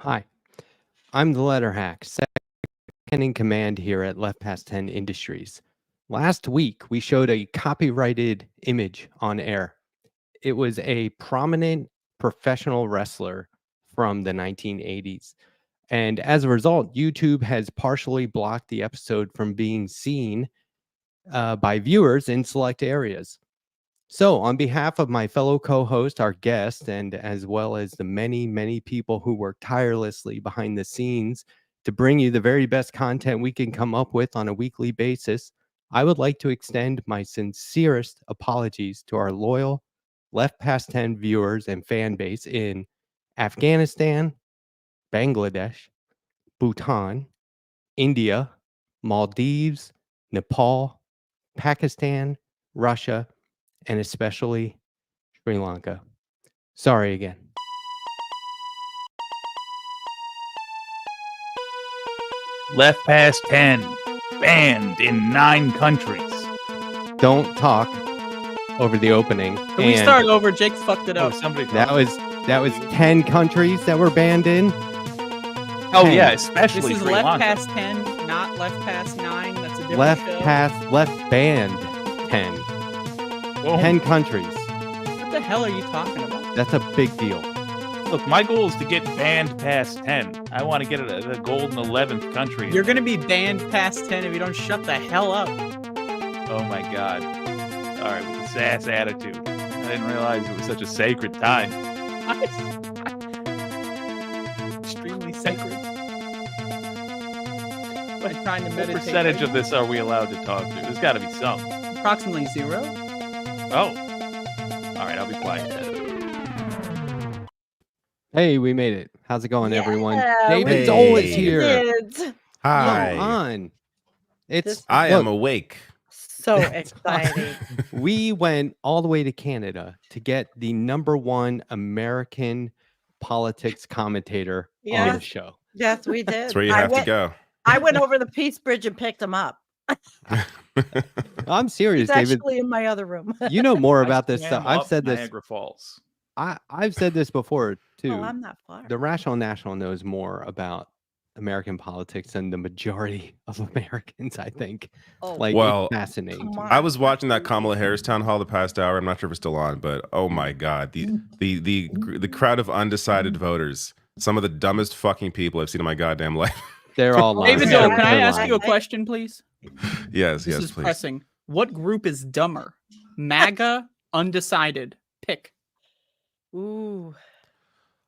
Hi, I'm the Letterhack, second in command here at Left Past 10 Industries. Last week, we showed a copyrighted image on air. It was a prominent professional wrestler from the 1980s. And as a result, YouTube has partially blocked the episode from being seen by viewers in select areas. So, on behalf of my fellow co host, our guest, and as well as the many, many people who work tirelessly behind the scenes to bring you the very best content we can come up with on a weekly basis, I would like to extend my sincerest apologies to our loyal Left Past 10 viewers and fan base in Afghanistan, Bangladesh, Bhutan, India, Maldives, Nepal, Pakistan, Russia, and especially Sri Lanka. Sorry again. Left past 10. Banned in 9 countries. Don't talk over the opening. Can we start over? Jake fucked it up. That was 10 countries that were banned in. Oh 10. Yeah, especially this is Sri left Lanka. past 10, not left past 9. That's a different Left show. past left banned 10. Whoa. 10 countries. What the hell are you talking about? That's a big deal. Look, my goal is to get banned past 10. I want to get the golden 11th country. You're going to be banned past 10 if you don't shut the hell up. Oh my god. All right, with this ass attitude. I didn't realize it was such a sacred time. Extremely sacred. I'm trying to What meditate. percentage of this are we allowed to talk to? There's got to be some. Approximately 0. Oh. All right, I'll be quiet then. Hey, we made it. How's it going, everyone? Yeah, David we Doel is did. here. Hi. Come on. It's I am awake. So exciting. we went all the way to Canada to get the #1 American politics commentator on Yes. the show. Yes, we did. That's where you have to go. I went over the Peace Bridge and picked him up. I'm serious, He's David. actually in my other room. You know more about this I stuff. swam I've said up this. Niagara Falls. I've said this before too. Oh, I'm not far. The Rational National knows more about American politics than the majority of Americans, I think. Oh, Like, Well, it's fascinating. come to me. on. I was watching that Kamala Harris town hall the past hour. I'm not sure if it's still on, but oh my god, the crowd of undecided voters, some of the dumbest fucking people I've seen in my goddamn life. They're all lying. David Yeah, Doe, can I They're ask lying. you a question, please? yes, This yes, is please. pressing. What group is dumber? MAGA, undecided. Pick. Ooh.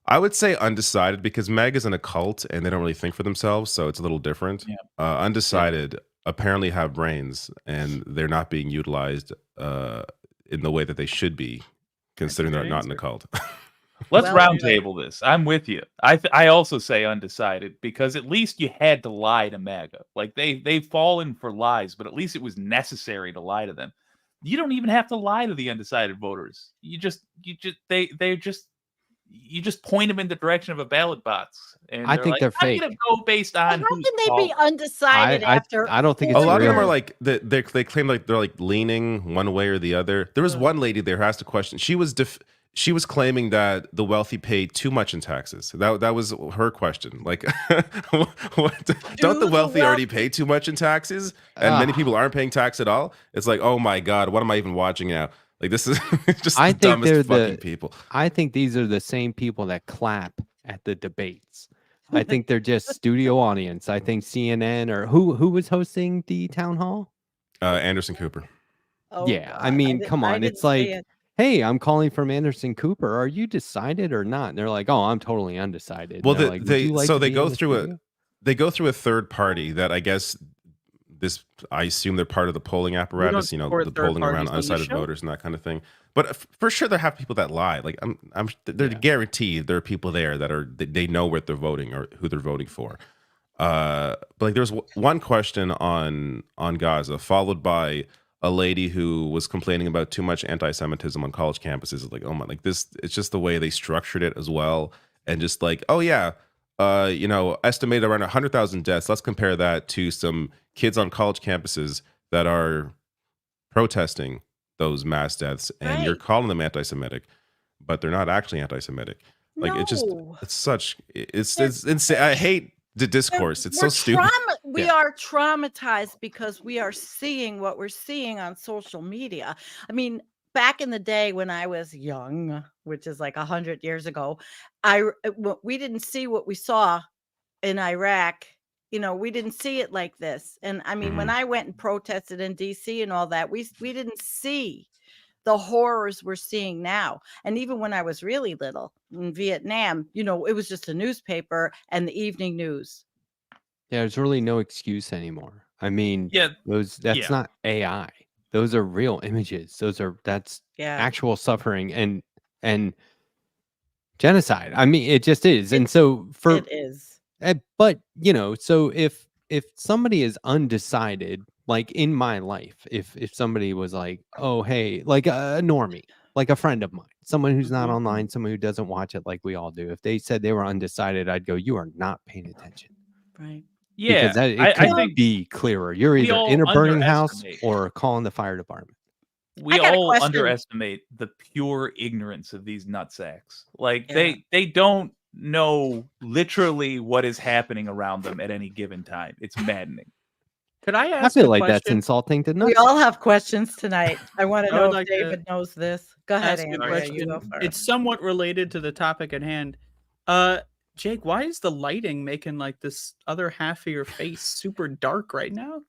I would say undecided because Meg is in a cult and they don't really think for themselves, so it's a little different. Yeah. Undecided apparently have brains and they're not being utilized in the way that they should be, considering they're good not in a answer. cult. Let's Well, roundtable this. I'm with you. I also say undecided because at least you had to lie to MAGA. Like they've fallen for lies, but at least it was necessary to lie to them. You don't even have to lie to the undecided voters. You just point them in the direction of a ballot box. And I think they're I'm fake. gonna go based How on who's can they be tall." undecided after? I don't think A it's lot of them real. are like they claim like they're like leaning one way or the other. There was one lady there who asked a question. She was claiming that the wealthy pay too much in taxes. That was her question. Like, don't the wealthy already pay too much in taxes? And many people aren't paying tax at all. It's like, oh my god, what am I even watching now? Like, this is just I the think dumbest they're fucking the- people. I think these are the same people that clap at the debates. I think they're just studio audience. I think CNN or who was hosting the town hall? Anderson Cooper. Oh, Yeah, I God. mean, didn't- come I on, didn't it's see like- it. Hey, I'm calling from Anderson Cooper. Are you decided or not? And they're like, oh, I'm totally undecided. Well, And they're like, "Would you like to they be go in the through studio?" they go through a third party that I guess I assume they're part of the polling apparatus, you know, support the third polling around parties on this undecided show. voters and that kind of thing. But for sure, there have people that lie. Like they're guaranteed there are people there that they know what they're voting or who they're voting for. But like there's one question on Gaza, followed by a lady who was complaining about too much anti-Semitism on college campuses. It's like, oh my, like this, it's just the way they structured it as well. And just like, oh yeah, estimated around 100,000 deaths. Let's compare that to some kids on college campuses that are protesting those mass deaths. And you're Right. calling them anti-Semitic, but they're not actually anti-Semitic. Like no. it's insane. I hate the discourse. It's so stupid. We are traumatized because we are seeing what we're seeing on social media. I mean, back in the day when I was young, which is like 100 years ago, we didn't see what we saw in Iraq. We didn't see it like this. And I mean, when I went and protested in DC and all that, we didn't see the horrors we're seeing now. And even when I was really little in Vietnam, it was just a newspaper and the evening news. Yeah, there's really no excuse anymore. I mean, Yeah, that's not AI. Those are real images. That's actual suffering and genocide. I mean, it just is. And so it is. But so if somebody is undecided, like in my life, if somebody was like, oh hey, like a normie, like a friend of mine, someone who's not online, someone who doesn't watch it like we all do, if they said they were undecided, I'd go, you are not paying attention. Right. Because it couldn't be clearer. You're either in a burning house or calling the fire department. We all underestimate the pure ignorance of these nutsacks. Like they don't know literally what is happening around them at any given time. It's maddening. Could I ask? I feel like that's insulting to We all have questions tonight. I want to know if David knows this. Go ahead, Andrea. You go first. It's somewhat related to the topic at hand. Jake, why is the lighting making like this other half of your face super dark right now?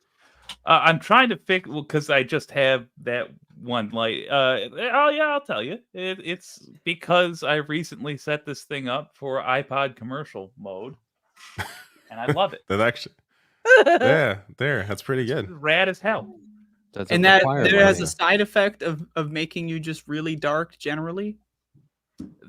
I'm trying to fix because I just have that one light. I'll tell you. It's because I recently set this thing up for iPod commercial mode, and I love it. That actually, that's pretty good. It's rad as hell. And that there has a side effect of making you just really dark generally.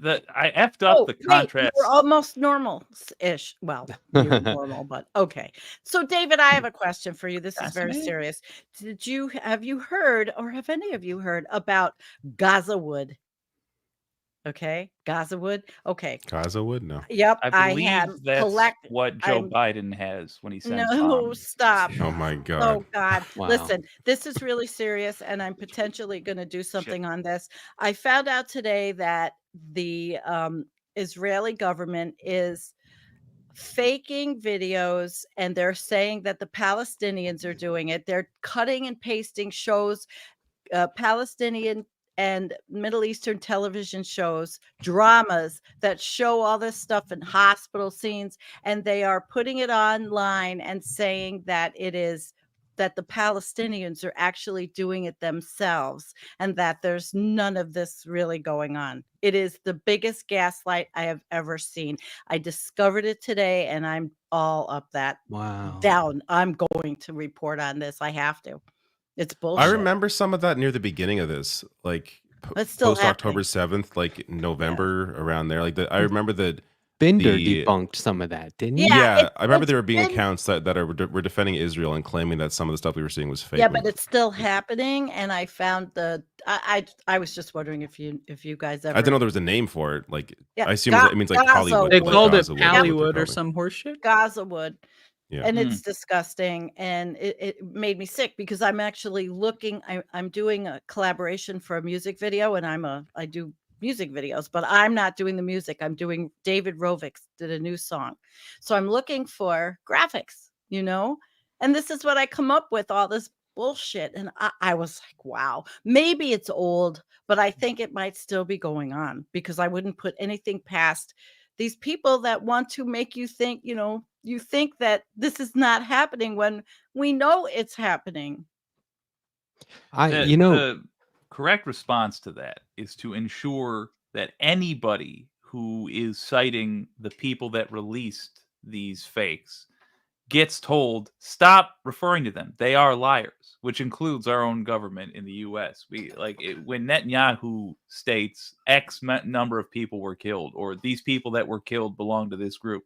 I effed up the contrast. We're almost normal-ish. Well, you're normal, but okay. So, David, I have a question for you. This is very serious. Have you heard, or have any of you heard about Gaza wood? Okay, Gaza wood. Okay, Gaza wood. No. Yep, I believe that's what Joe Biden has when he sends. No, stop. Oh my God. Oh God. Wow. Listen, this is really serious, and I'm potentially going to do something on this. I found out today that the Israeli government is faking videos, and they're saying that the Palestinians are doing it. They're cutting and pasting shows, Palestinian and Middle Eastern television shows, dramas that show all this stuff in hospital scenes, and they are putting it online and saying that that the Palestinians are actually doing it themselves, and that there's none of this really going on. It is the biggest gaslight I have ever seen. I discovered it today, and I'm all up that down. I'm going to report on this. I have to. It's bullshit. I remember some of that near the beginning of this, like post October 7th, like November around there. Like I remember that Binder debunked some of that, didn't he? Yeah, I remember there were being accounts that were defending Israel and claiming that some of the stuff we were seeing was fake. Yeah, but it's still happening, and I found I was just wondering if you guys ever. I didn't know there was a name for it. Like I assume it means like Gaza Hollywood. They called it Hollywood Hollywood or some horseshit. Gaza wood. Yeah. And it's disgusting, and it made me sick because I'm actually looking. I'm doing a collaboration for a music video, and I do music videos, but I'm not doing the music. I'm doing David Rovensky did a new song, so I'm looking for graphics, and this is what I come up with, all this bullshit, and I was like, wow, maybe it's old, but I think it might still be going on because I wouldn't put anything past these people that want to make you think, you think that this is not happening when we know it's happening. The correct response to that is to ensure that anybody who is citing the people that released these fakes gets told, stop referring to them. They are liars, which includes our own government in the U.S. When Netanyahu states X number of people were killed, or these people that were killed belong to this group,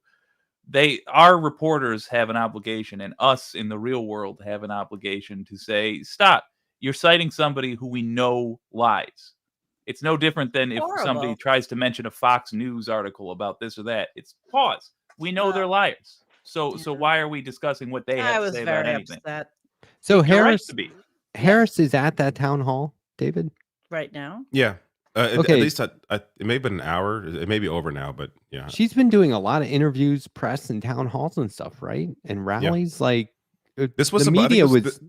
our reporters have an obligation, and us in the real world have an obligation to say, stop. You're citing somebody who we know lies. It's no different than if somebody tries to mention a Fox News article about this or that. It's pause. We know they're liars. So why are we discussing what they have to say about anything? Upset. So Harris is at that town hall, David? Right now? Yeah. At Okay. least it may have been an hour. It may be over now, but yeah. She's been doing a lot of interviews, press, and town halls and stuff, right? And rallies. Like This was the I think media was.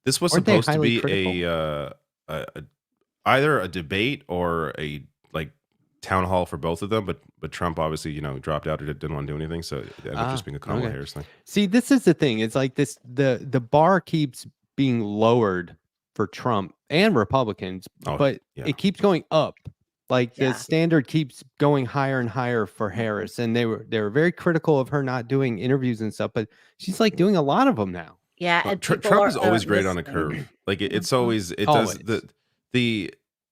this was Weren't they supposed to highly be critical? either a debate or a like town hall for both of them, but Trump obviously dropped out or didn't want to do anything, so it ended up just being a Kamala Harris thing. See, this is the thing. It's like this: the bar keeps being lowered for Trump and Republicans, but it keeps going up. Like the standard keeps going higher and higher for Harris, and they were very critical of her not doing interviews and stuff, but she's like doing a lot of them now. Yeah, and Trump is always great on a curve. Like it's always does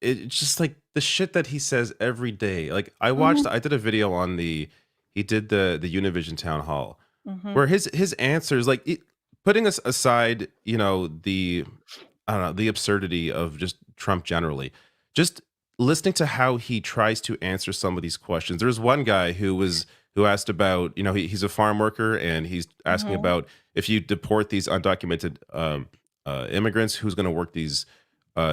it's just like the shit that he says every day. Like I watched, I did a video on he did the Univision town hall where his answers, like putting us aside, the absurdity of just Trump generally, just listening to how he tries to answer some of these questions. There's one guy who asked about, he's a farm worker and he's asking about if you deport these undocumented immigrants, who's going to work these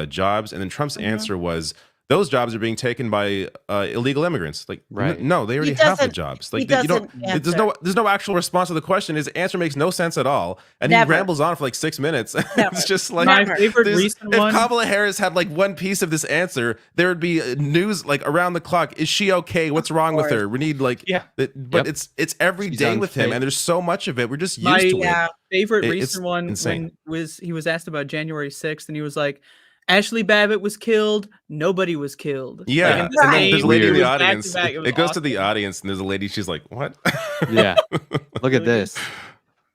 jobs. And then Trump's answer was, those jobs are being taken by illegal immigrants. Like, no, they already have the jobs. Like, there's no actual response to the question. His answer makes no sense at all, and he rambles on for like 6 minutes. It's just like my favorite recent one. If Kamala Harris had like one piece of this answer, there would be news like around the clock. Is she okay? What's wrong with her? We need like, but it's every day with him, and there's so much of it. We're just used to it. Favorite recent one insane. When he was asked about January 6th, and he was like, Ashley Babbitt was killed. Nobody was killed. Yeah, and then there's a lady in the audience. It goes to the audience, and there's a lady. She's like, "What?" Yeah. Look at this.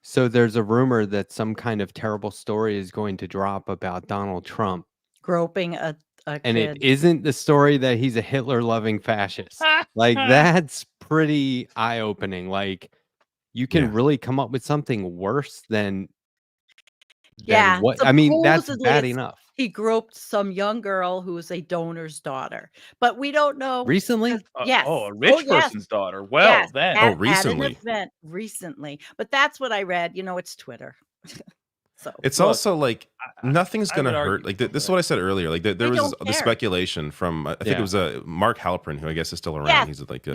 So there's a rumor that some kind of terrible story is going to drop about Donald Trump groping a and kid. It isn't the story that he's a Hitler-loving fascist. Like that's pretty eye-opening. Like you can really come up with something worse than what? I mean, that's bad enough. He groped some young girl who was a donor's daughter, but we don't know. Recently? Yes. A rich person's daughter. Well, then. Recently. At an event recently. But that's what I read. It's Twitter. So it's also like nothing's going to hurt. Like this is what I said earlier. Like there was the speculation from, I think it was Mark Halperin, who I guess is still around. Yes, he's like,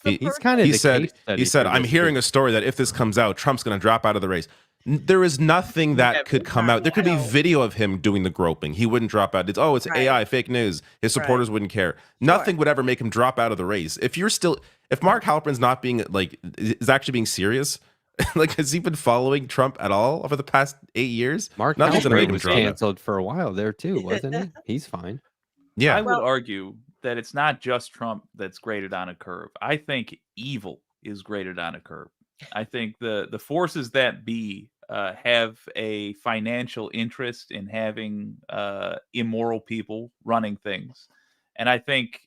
he's kind of, he said, I'm hearing a story that if this comes out, Trump's going to drop out of the race. There is nothing that could come out. There could be video of him doing the groping. He wouldn't drop out. It's AI, fake news. His supporters wouldn't care. Nothing would ever make him drop out of the race. If Mark Halperin's not being is actually being serious, like has he been following Trump at all over the past 8 years? Mark Halperin was canceled for a while there too, wasn't he? He's fine. Yeah, I would argue that it's not just Trump that's graded on a curve. I think evil is graded on a curve. I think the forces that be have a financial interest in having immoral people running things. And I think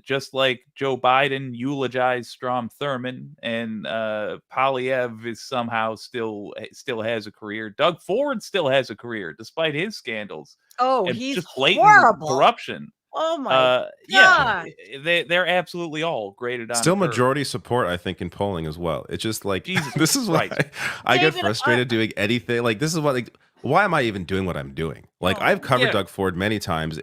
just like Joe Biden eulogized Strom Thurmond and Polyev is somehow still has a career, Doug Ford still has a career despite his scandals. Oh, and he's just blatant horrible. corruption. Oh my God. Yeah, they're absolutely all graded on. Still majority support, I think, in polling as well. It's just like this is why I get frustrated doing anything. Like this is what why am I even doing what I'm doing? Like I've covered Doug Ford many times.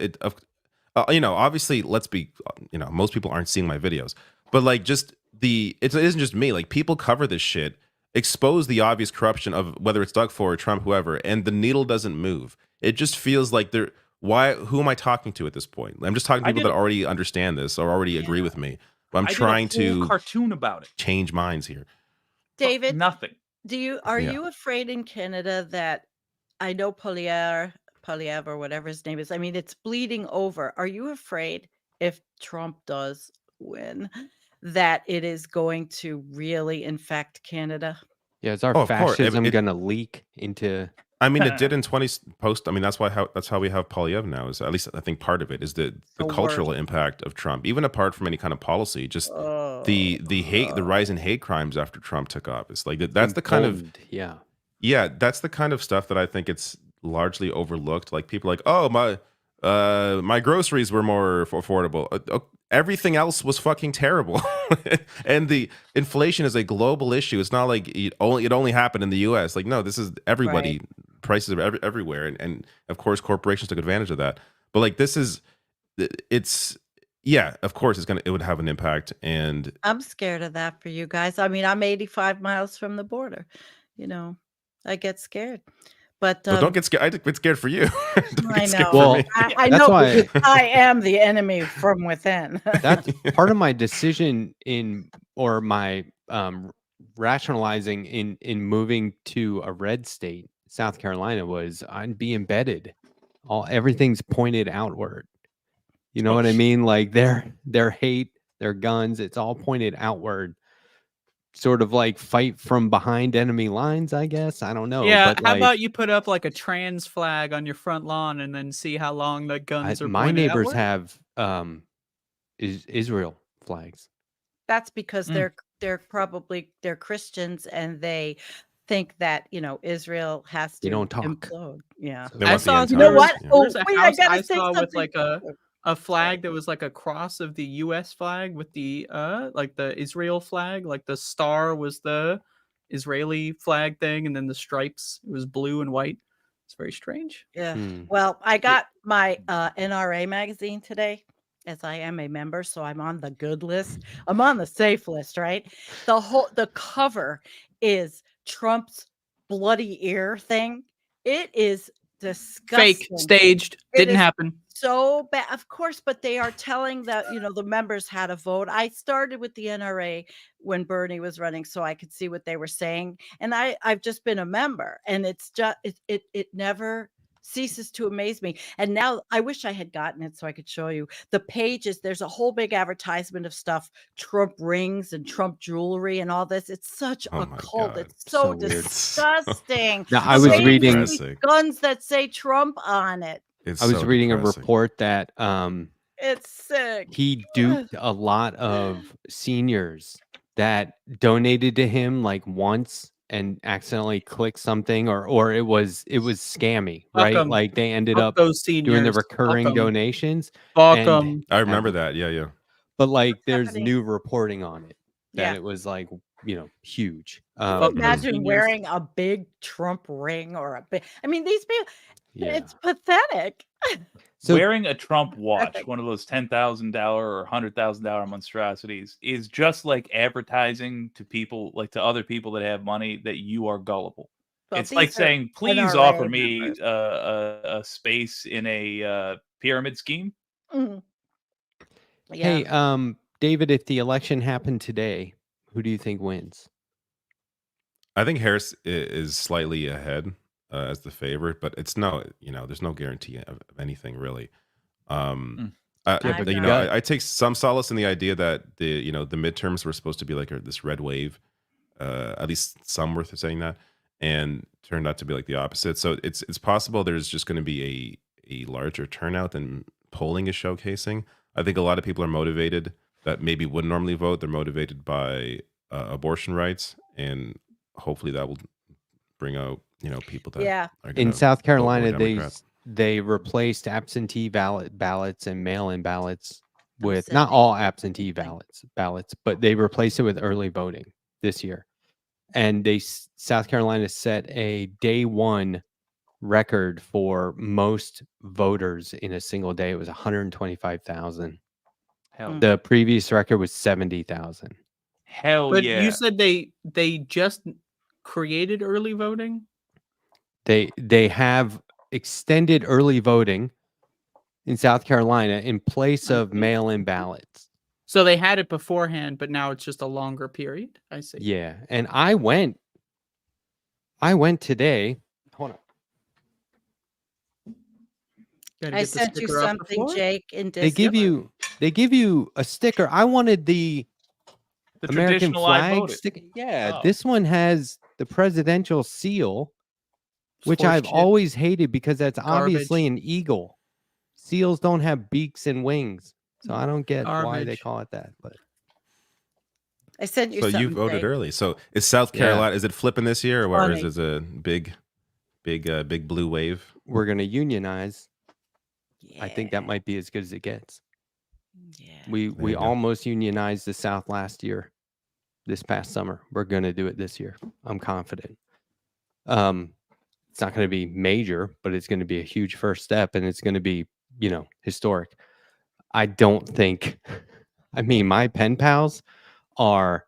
Obviously, let's be most people aren't seeing my videos, but like just it isn't just me. Like people cover this shit, expose the obvious corruption of whether it's Doug Ford, Trump, whoever, and the needle doesn't move. It just feels like they're. Who am I talking to at this point? I'm just talking to people that already understand this or already agree with me. But I'm trying to cartoon about it. Change minds here. David, nothing. Are you afraid in Canada that I know Polyev or whatever his name is? I mean, it's bleeding over. Are you afraid if Trump does win that it is going to really infect Canada? Yeah, is our fascism going to leak into? I mean, it did in 20 post. I mean, that's how we have Polyev now. Is at least I think part of it is the cultural impact of Trump, even apart from any kind of policy. Just the rise in hate crimes after Trump took office. Like that's the kind of that's the kind of stuff that I think it's largely overlooked. Like people are like, oh my groceries were more affordable. Everything else was fucking terrible, and the inflation is a global issue. It's not like it only happened in the U.S. Like no, this is everybody. Prices are everywhere, and of course corporations took advantage of that. But like this is it's yeah, of course it would have an impact, and I'm scared of that for you guys. I mean, I'm 85 miles from the border. You know, I get scared. But well, don't get scared. I get scared for you. Don't I get scared know. for Well, me. I that's know why because I am the enemy from within. that's part of my decision or my rationalizing in moving to a red state, South Carolina, was I'd be embedded. Everything's pointed outward. You know what I mean? Like their hate, their guns, it's all pointed outward. Sort of like fight from behind enemy lines, I guess. I don't know. Yeah, But how like about you put up like a trans flag on your front lawn and then see how long the guns are my pointed neighbors outward? have Israel flags. That's because Mm. they're Christians and they think that, Israel has You to don't talk. implode. Yeah. They I want the saw end You know times. what? Yeah. Oh, there's a wait, I house gotta I say saw with something. like a flag that was like a cross of the US flag with the like the Israel flag, like the star was the Israeli flag thing and then the stripes it was blue and white. It's very strange. Yeah. Hmm. Well, I got my NRA magazine today, as I am a member, so I'm on the good list. I'm on the safe list, right? The cover is Trump's bloody ear thing. It is Fake, disgusting. staged, It didn't is happen. so bad, of course, but they are telling the members how to vote. I started with the NRA when Bernie was running, so I could see what they were saying, and I've just been a member, and it's just it never ceases to amaze me. And now I wish I had gotten it so I could show you the pages. There's a whole big advertisement of stuff, Trump rings and Trump jewelry and all this. It's such Oh a my cult. God. It's so So weird. disgusting. Now, I was Amazing reading- these guns that say Trump on it. It's I was so reading depressing. a report that It's sick. he duped a lot of seniors that donated to him like once and accidentally clicked something or it was scammy, Fuck right? 'em. Like they ended Fuck up those doing the seniors. recurring Fuck 'em. donations. Fuck and 'em. I remember that. Yeah. But like there's happening? new reporting on it that Yeah. it was like, huge. Fuck those Imagine seniors. wearing a big Trump ring or a big. I mean, these people. Yeah. It's pathetic. So Wearing a Trump watch, Perfect. one of those $10,000 or $100,000 monstrosities, is just like advertising to people, like to other people that have money, that you are gullible. Well, It's like these are saying, "Please NRA offer me members. a space in a pyramid scheme." Mhm. Yeah. hey, David, if the election happened today, who do you think wins? I think Harris is slightly ahead as the favorite, but it's there's no guarantee of anything really. Yeah, but I'm gut. I take some solace in the idea that the midterms were supposed to be like this red wave. At least some were saying that, and turned out to be like the opposite. So it's possible there's just going to be a larger turnout than polling is showcasing. I think a lot of people are motivated that maybe wouldn't normally vote. They're motivated by abortion rights, and hopefully that will bring out people that Yeah. are In gonna South vote more Carolina, Democrat. they replaced absentee ballots and mail-in ballots I'm with not sending all you absentee something. ballots, but they replaced it with early voting this year. And South Carolina set a day one record for most voters in a single day. It was 125,000. Hell, Mm. The previous record was 70,000. hell But yeah! you said they just created early voting? They have extended early voting in South Carolina in place of mail-in ballots. So they had it beforehand, but now it's just a longer period. I see. Yeah, and I went today. Hold on. Gotta I get the sent you sticker off the something, floor. Jake, in They give you a sticker. I wanted the The American traditional I flag voted. sticker. Yeah, Oh. this one has the presidential seal, which Sports I've shit. always hated because that's obviously Garbage. an eagle. Seals don't have beaks and wings, so I don't get why they Garbage. call it that. But I sent you So something. you voted Jake. early. So is South Yeah. Carolina? Is it flipping this year, or Funny. is it a big blue wave? we're gonna unionize. I think that Yeah. might be as good as it gets. Yeah. We you go. almost unionized the South last year. This past summer, we're gonna do it this year. I'm confident. It's not going to be major, but it's going to be a huge first step, and it's going to be historic. I don't think. I mean, my pen pals are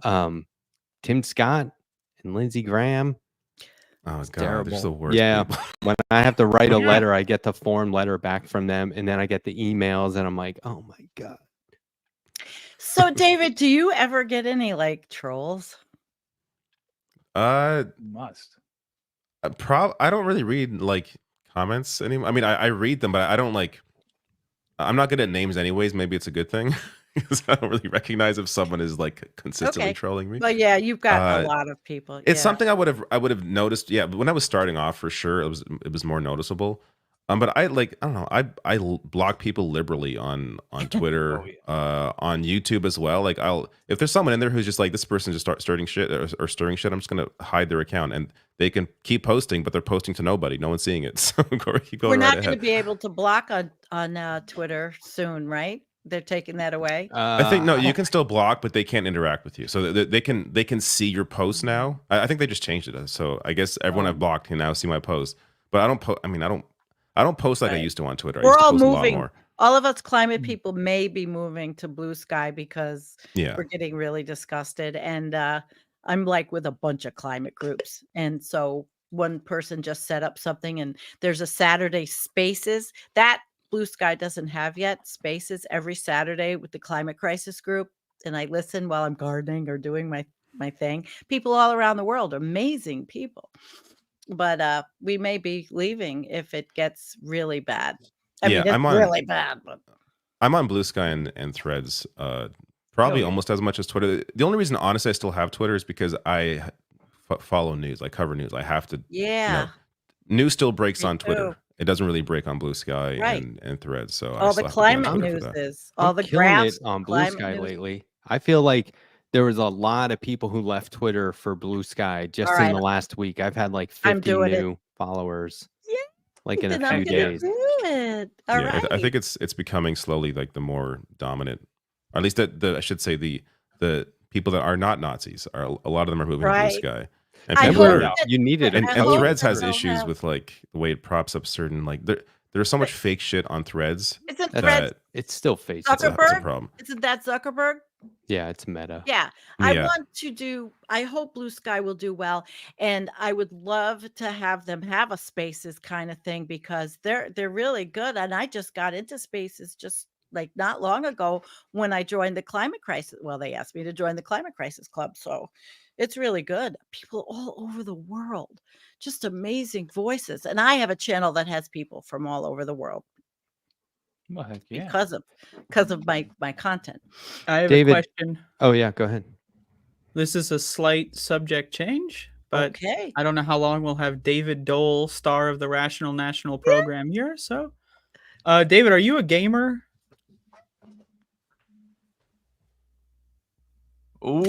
Tim Scott and Lindsey Graham. Oh It's god, they're terrible. just the worst Yeah. people. When I have to write a Yeah. letter, I get the form letter back from them, and then I get the emails, and I'm like, oh my god. So, David, do you ever get any like trolls? Must. I don't really read like comments anymore. I mean, I read them, but I don't like. I'm not good at names, anyways. Maybe it's a good thing because I don't really recognize if someone is like consistently Okay. trolling me. But yeah, you've got a Uh, lot of people. It's Yeah. something I would have noticed. Yeah, but when I was starting off, for sure, it was more noticeable. But I don't know. I block people liberally on Twitter, Oh, yeah. on YouTube as well. Like if there's someone in there who's just like this person just starting shit or stirring shit, I'm just gonna hide their account and they can keep posting, but they're posting to nobody. No one's seeing it. So keep going We're not right going to ahead. be able to block on Twitter soon, right? They're taking that away. I think no, I you don't- can still block, but they can't interact with you. So they can see your posts now. I think they just changed it. So I guess everyone I've blocked can now see my posts. But I don't post. I mean, I don't post like I Right. used to on Twitter. I We're used to all post a lot moving. more. All of us climate people may be moving to Blue Sky because Yeah. we're getting really disgusted. And I'm like with a bunch of climate groups. And so one person just set up something, and there's a Saturday Spaces that Blue Sky doesn't have yet. Spaces every Saturday with the climate crisis group. And I listen while I'm gardening or doing my thing. People all around the world, amazing people. But we may be leaving if it gets really bad. I Yeah, mean, it's I'm on really bad, but I'm on Blue Sky and Threads. Probably yeah. almost as much as Twitter. The only reason, honestly, I still have Twitter is because I follow news. I cover news. I have to. yeah. News still breaks Me on Twitter. too. It doesn't really break on Blue Sky Right. and Threads. So I All the still have to be on climate Twitter for news that. is all I'm the killing graphs. it on Blue climate Sky news. lately. I feel like there was a lot of people who left Twitter for Blue Sky just All in right. the last week. I've had like I'm 50 doing it. new followers, Yeah. like in a Then I'm few gonna days. do it. All Yeah, right. I think it's becoming slowly like the more dominant, or at least I should say the people that are not Nazis are a lot of them are moving to Blue Right. Sky, and I people hope are that- You needed and a I and hope code Threads that has they'll issues have- with like the way it props up certain like there's so much fake shit on Threads Isn't That's- Threads that It's still Facebook. it's a Zuckerberg? problem. Isn't that Zuckerberg? Yeah, it's Meta. Yeah. I Yeah. want to do, I hope Blue Sky will do well. And I would love to have them have a Spaces kind of thing because they're really good. And I just got into Spaces just like not long ago when I joined the climate crisis. Well, they asked me to join the climate crisis club. So it's really good. People all over the world, just amazing voices. And I have a channel that has people from all over the world Well, heck yeah. because of my content. I have David- a question. Oh yeah, go ahead. This is a slight subject change, but Okay. I don't know how long we'll have David Doel, star of the Rational National program here. So, David, are you a gamer? Ooh.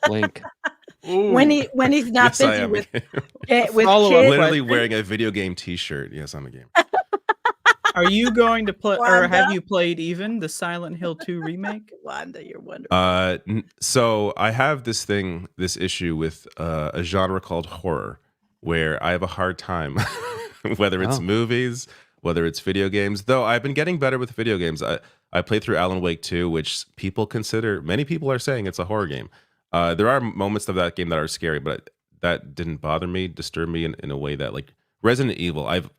Link. Ooh. When he's not Yes, I busy am. with a with Follow-up kids. Literally question. wearing a video game T-shirt. Yes, I'm a gamer. Are you going to play, or have Wanda? you played even the Silent Hill 2 remake? Wanda, you're wonderful. So I have this issue with a genre called horror, where I have a hard time, whether it's Oh. movies, whether it's video games. Though I've been getting better with video games. I played through Alan Wake 2, which many people are saying it's a horror game. There are moments of that game that are scary, but that didn't disturb me in a way that like Resident Evil. I've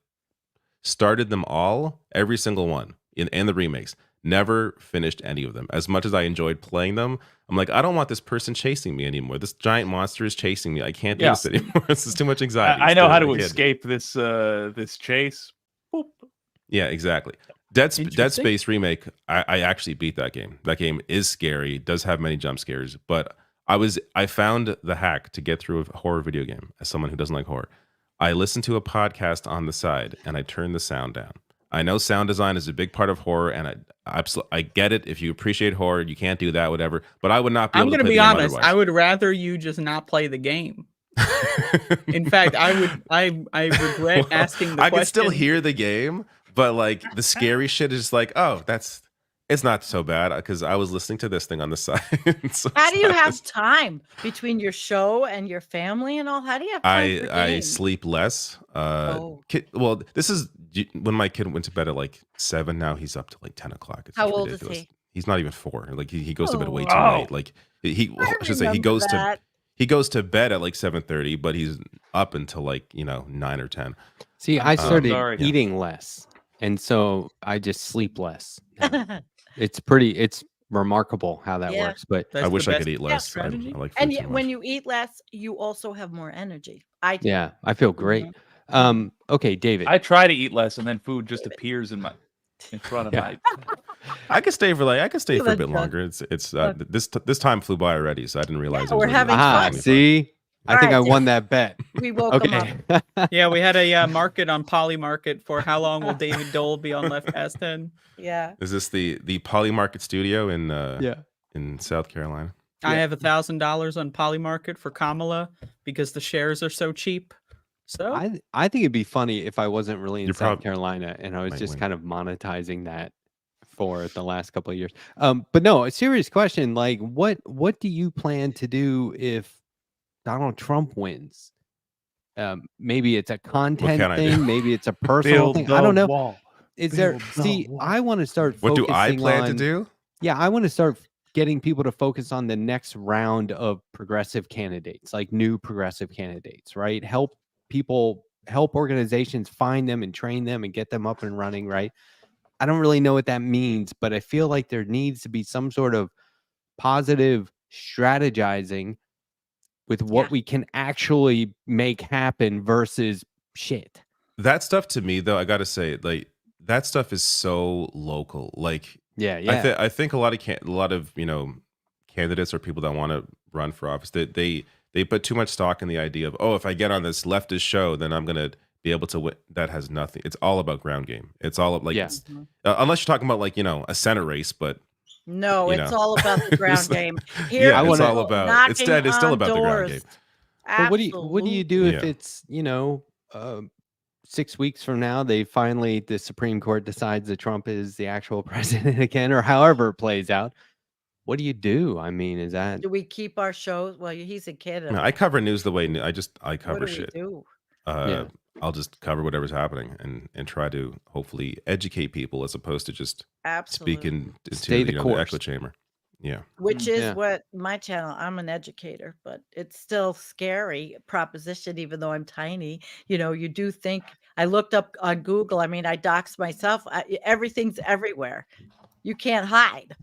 started them all, every single one, and the remakes. Never finished any of them. As much as I enjoyed playing them, I'm like, I don't want this person chasing me anymore. This giant monster is chasing me. I can't do Yeah. this anymore. This is too much anxiety. I know Still how a to kid. escape this chase. Boop. Yeah, exactly. Dead Interesting. Space remake. I actually beat that game. That game is scary. Does have many jump scares, but I found the hack to get through a horror video game. As someone who doesn't like horror, I listened to a podcast on the side and I turned the sound down. I know sound design is a big part of horror, and I get it. If you appreciate horror, you can't do that, whatever. But I would not be I'm able to going to play be the game honest. I otherwise. would rather you just not play the game. In fact, I regret asking the I question. can still hear the game, but like the scary shit is just like, oh, that's It's not so bad because I was listening to this thing on the side. So How it's do you not have as- time between your show and your family and all? How do you have time for I games? sleep less. Oh. Well, this is when my kid went to bed at like 7. Now he's up to like 10 o'clock. It's How just old is ridiculous. he? He's not even 4. Like he goes to bed way too Oh. late. Like I should say he remember goes that. he goes to bed at like 7:30, but he's up until like 9 or 10. See, I I'm so started sorry. eating less, and so I just sleep less. now. It's remarkable how that Yeah. works. But I That's wish the I best could eat less. I strategy. like food And too yet, much. when you eat less, you also have more energy. I do. yeah, I feel great. Okay, David. I try to eat less, and then food just appears in front of Yeah. my. I could stay for Feel a that bit drug. longer. It's this time flew by already, so I didn't realize. Yeah, it was we're already having like Ah, 25. see, I think All I right, won that bet. We woke him up. Okay. Yeah, we had a market on Poly Market for how long will David Doel be on Left Past 10. Yeah. Is this the Poly Market Studio yeah. in South Carolina? I Yeah. have $1,000 on Poly Market for Kamala because the shares are so cheap. So I think it'd be funny if I wasn't really in You're South prob- Carolina and I was might just win. kind of monetizing that for the last couple of years. But no, a serious question. Like, what do you plan to do if Donald Trump wins? Maybe it's a content can I do? thing. Maybe it's a personal thing. I don't know. Wall. Is there? Build the See, wall. I want to start. What do I focusing plan on, to do? Yeah, I want to start getting people to focus on the next round of progressive candidates, like new progressive candidates, right? Help organizations find them and train them and get them up and running, right? I don't really know what that means, but I feel like there needs to be some sort of positive strategizing with what Yeah. we can actually make happen versus shit. That stuff to me, though, I gotta say, like that stuff is so local. Like, Yeah. I think a lot of candidates or people that want to run for office, they put too much stock in the idea of, oh, if I get on this leftist show, then I'm gonna be able to win. That has nothing. It's all about ground game. It's all like, Yeah. it's, unless you're talking about like a Senate race, but No, You it's know. all about the ground It's like- game. Here, yeah, I it's wanna- all about. It's knocking still on about the ground doors. game. But what do you do if Yeah. it's 6 weeks from now the Supreme Court decides that Trump is the actual president again, or however it plays out? What do you do? I mean, is that Do we keep our shows? Well, he's in Canada. No, I cover news the way I what cover do shit. we do? Yeah. I'll just cover whatever's happening and try to hopefully educate people as opposed to just Absolutely. speaking Stay into the the course. echo chamber. Yeah. Which is Yeah. what my channel, I'm an educator, but it's still scary proposition, even though I'm tiny. You do think, I looked up on Google. I mean, I doxed myself. Everything's everywhere. You can't hide.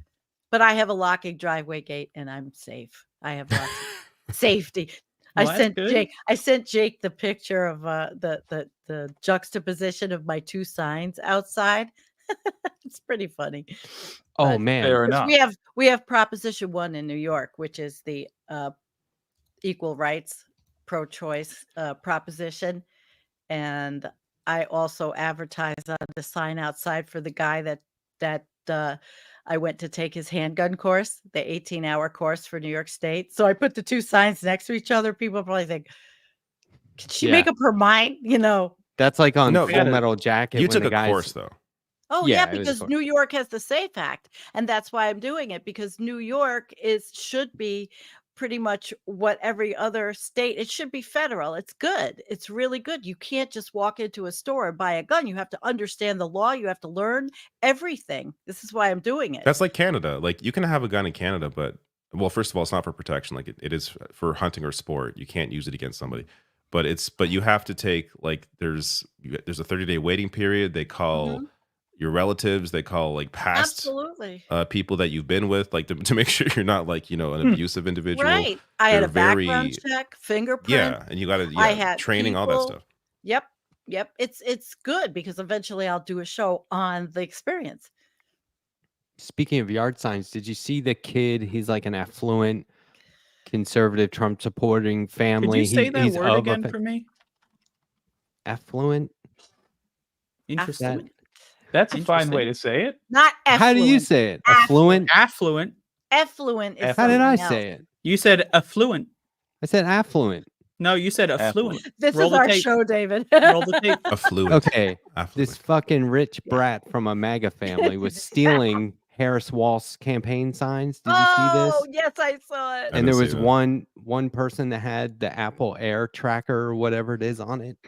But I have a locking driveway gate and I'm safe. I have lots of safety. Well, that's good. I sent Jake the picture of the juxtaposition of my 2 signs outside. It's pretty funny. oh But- man. Fair 'Cause enough. we have Proposition 1 in New York, which is the equal rights, pro-choice proposition, and I also advertise on the sign outside for the guy that I went to take his handgun course, the 18-hour course for New York State. So I put the 2 signs next to each other. People probably think, "Can she Yeah. make up her mind?" That's like on No, Full Metal Jacket. You when took the a guys, course though. Oh Yeah, yeah, it was because fun. New York has the SAFE Act, and that's why I'm doing it, because New York should be pretty much what every other state. It should be federal. It's good. It's really good. You can't just walk into a store and buy a gun. You have to understand the law. You have to learn everything. This is why I'm doing it. That's like Canada. Like you can have a gun in Canada, but well, first of all, it's not for protection. Like it is for hunting or sport. You can't use it against somebody. But you have to take like there's a 30-day waiting period. They call your relatives. They call like past Absolutely. people that you've been with, like to make sure you're not like an abusive individual. Right. I had a They're very- background check, fingerprint. Yeah, and you got to I had training, all that people- stuff. Yep. It's good because eventually I'll do a show on the experience. Speaking of yard signs, did you see the kid? He's like an affluent, conservative, Trump supporting Could family. you say that he's word of a again for me? affluent. Interesting. Affluent. That's a fine Interesting. way to say it. Not effluent. How do you say it? Affluent. Affluent. Effluent is How did I something else. say it? You said affluent. I said affluent. No, you said affluent. This Roll is the our tape. show, David. Roll the tape. Affluent. Okay, Affluent. this fucking rich brat from a MAGA family was stealing Harris Walsh campaign signs. Did you see this? Oh, yes, I saw it. I And there didn't was see that. one person that had the Apple Air tracker or whatever it is on it.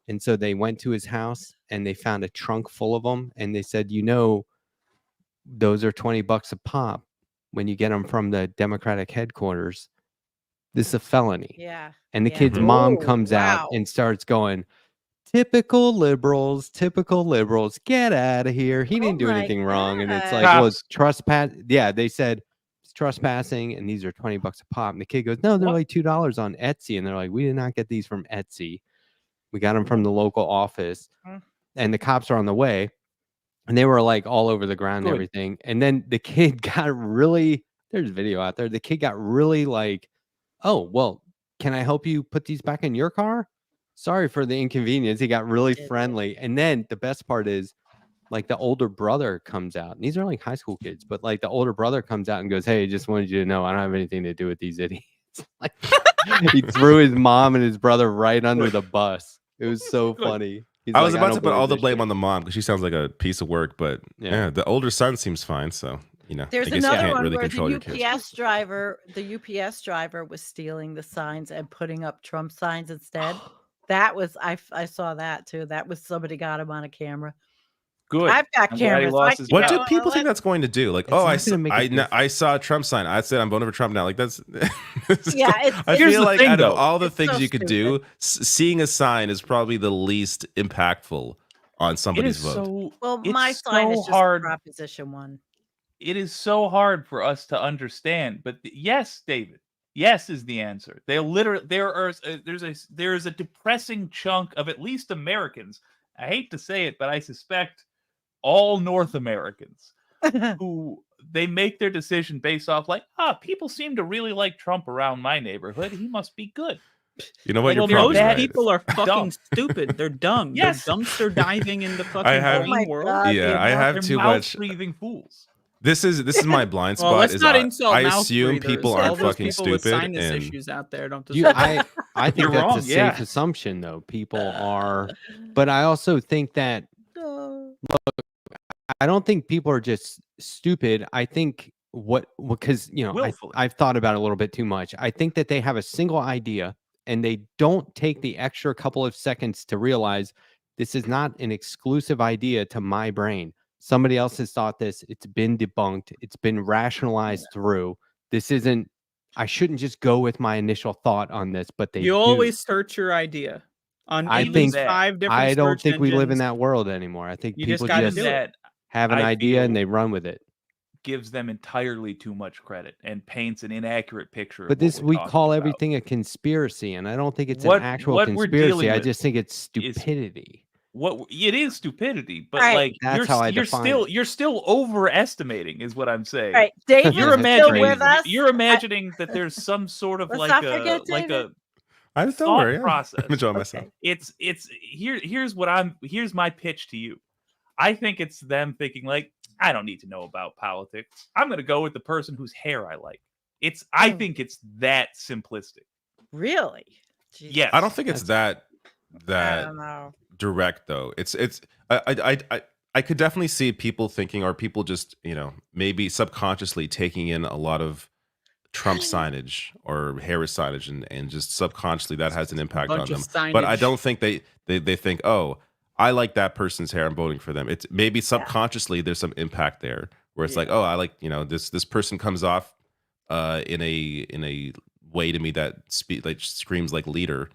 And so they went to his house and they found a trunk full of them. And they said, those are $20 a pop when you get them from the Democratic headquarters. This is a felony. Yeah. And the yeah. kid's mom Oh, comes out wow. and starts going, typical liberals, get out of here. He didn't do my anything wrong. And it's God. like, well, Cops. it's trespass. Yeah, they said it's trespassing and these are $20 a pop. And the kid goes, no, they're What? like $2 on Etsy. And they're like, we did not get these from Etsy. We got them from the local office. Mm. And the cops are on the way. And they were like all over the ground and Good. everything. And then the kid got really, there's video out there. The kid got really like, oh, well, can I help you put these back in your car? Sorry for the inconvenience. He got really Did it. friendly. And then the best part is like the older brother comes out. And these are like high school kids, but like the older brother comes out and goes, hey, just wanted you to know I don't have anything to do with these idiots. Like he threw his mom and his brother right under the bus. It was so Good. funny. He's I was like, about don't to put all believe the this blame shit. on the mom because she sounds like a piece of work, but Yeah. yeah, the older son seems fine. So There's I guess another you can't one really where control the your kids. UPS driver was stealing the signs and putting up Trump signs instead. That was I saw that too. That was somebody got him on a camera. Good. I've got I'm glad he cameras. so I lost his can What job. do go, people think let- that's going to do? Like, It's oh, not gonna make a difference. I saw a Trump sign. I said I'm voting for Trump now. Like that's. Yeah, it's- I Here's feel the like thing, out of though. all the It's things so you could do, seeing a sign is probably the least impactful on It somebody's is vote. so. Well, it's my sign is so just hard. Proposition 1. It is so hard for us to understand. But yes, David. Yes is the answer. They literally there's a depressing chunk of at least Americans. I hate to say it, but I suspect all North Americans who they make their decision based off like, people seem to really like Trump around my neighborhood. He must be good. You know what? Like, You're well, probably Most bad right. people are fucking Dumb. stupid. They're dumb. Yes. They're dumpster diving in the fucking have- Oh my green world. God. Yeah, I have They're too much. mouth-breathing fools. This is my blind spot. Well, let's is not I, insult I mouth assume breathers. people All aren't those fucking people with stupid. sinus And issues out there don't You, deserve. I think You're that's wrong, a safe yeah. assumption, though. People are, but I also think that No. I don't think people are just stupid. I think because Willfully. I've thought about it a little bit too much. I think that they have a single idea and they don't take the extra couple of seconds to realize this is not an exclusive idea to my brain. Somebody else has thought this. It's been debunked. It's been rationalized through. This isn't. I shouldn't just go with my initial thought on this, but they You do. always search your idea on I at think least that- 5 different. I don't search think we live in engines. that world anymore. I think You just people gotta just do it. That have an I idea and feel- they run with it. gives them entirely too much credit and paints an inaccurate picture. But of this what we're we talking call about. everything a conspiracy, and I don't think it's What- an actual what we're conspiracy. dealing I with just think it's is- stupidity. It is stupidity, but Right. like That's how I you're define still it. you're still overestimating, is what I'm saying. All right, David You're is still imagining with us. you're imagining that there's some sort of Let's like not a forget like David. a I don't thought worry. process. I'm enjoying myself. Okay. Here's my pitch to you. I think it's them thinking like, I don't need to know about politics. I'm gonna go with the person whose hair I like. I Hmm. think it's that simplistic. Really? Jeez. Yes. I don't think it's I that don't know. direct though. I could definitely see people thinking, or people just maybe subconsciously taking in a lot of Trump signage or Harris signage, and just subconsciously that has an impact on bunch them. of But I signage. don't think they think, oh, I like that person's hair, I'm voting for them. It's maybe subconsciously there's some impact there where it's like, oh, I like this person comes off in a way to me that screams like leader.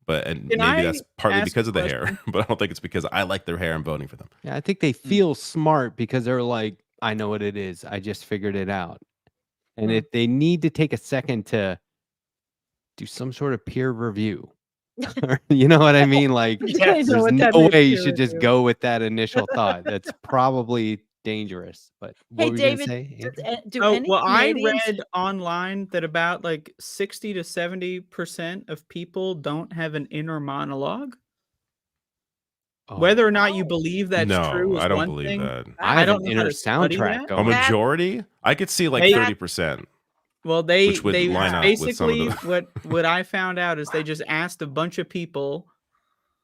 And Can maybe I that's partly ask because of the a hair, question? but I don't think it's because I like their hair and voting for them. Yeah, I think they feel smart because they're like, I know what it is. I just figured it out. And if they need to take a second to do some sort of peer review, you know what I mean? Like, I know there's what no that means, way you peer should just review. go with that initial thought. That's probably dangerous. But what Hey, were you David, gonna say? Andrew? do Oh, any well, I Canadians- read online that about like 60 to 70% of people don't have an inner monologue. Oh, Whether or not you Oh. believe that's true No, is I don't one believe thing. that. I have don't an know how inner to study soundtrack that. A going. majority? I could see like They- 30%. Well, they Which would they line up with some of basically the- what I found out is they just asked a bunch of people,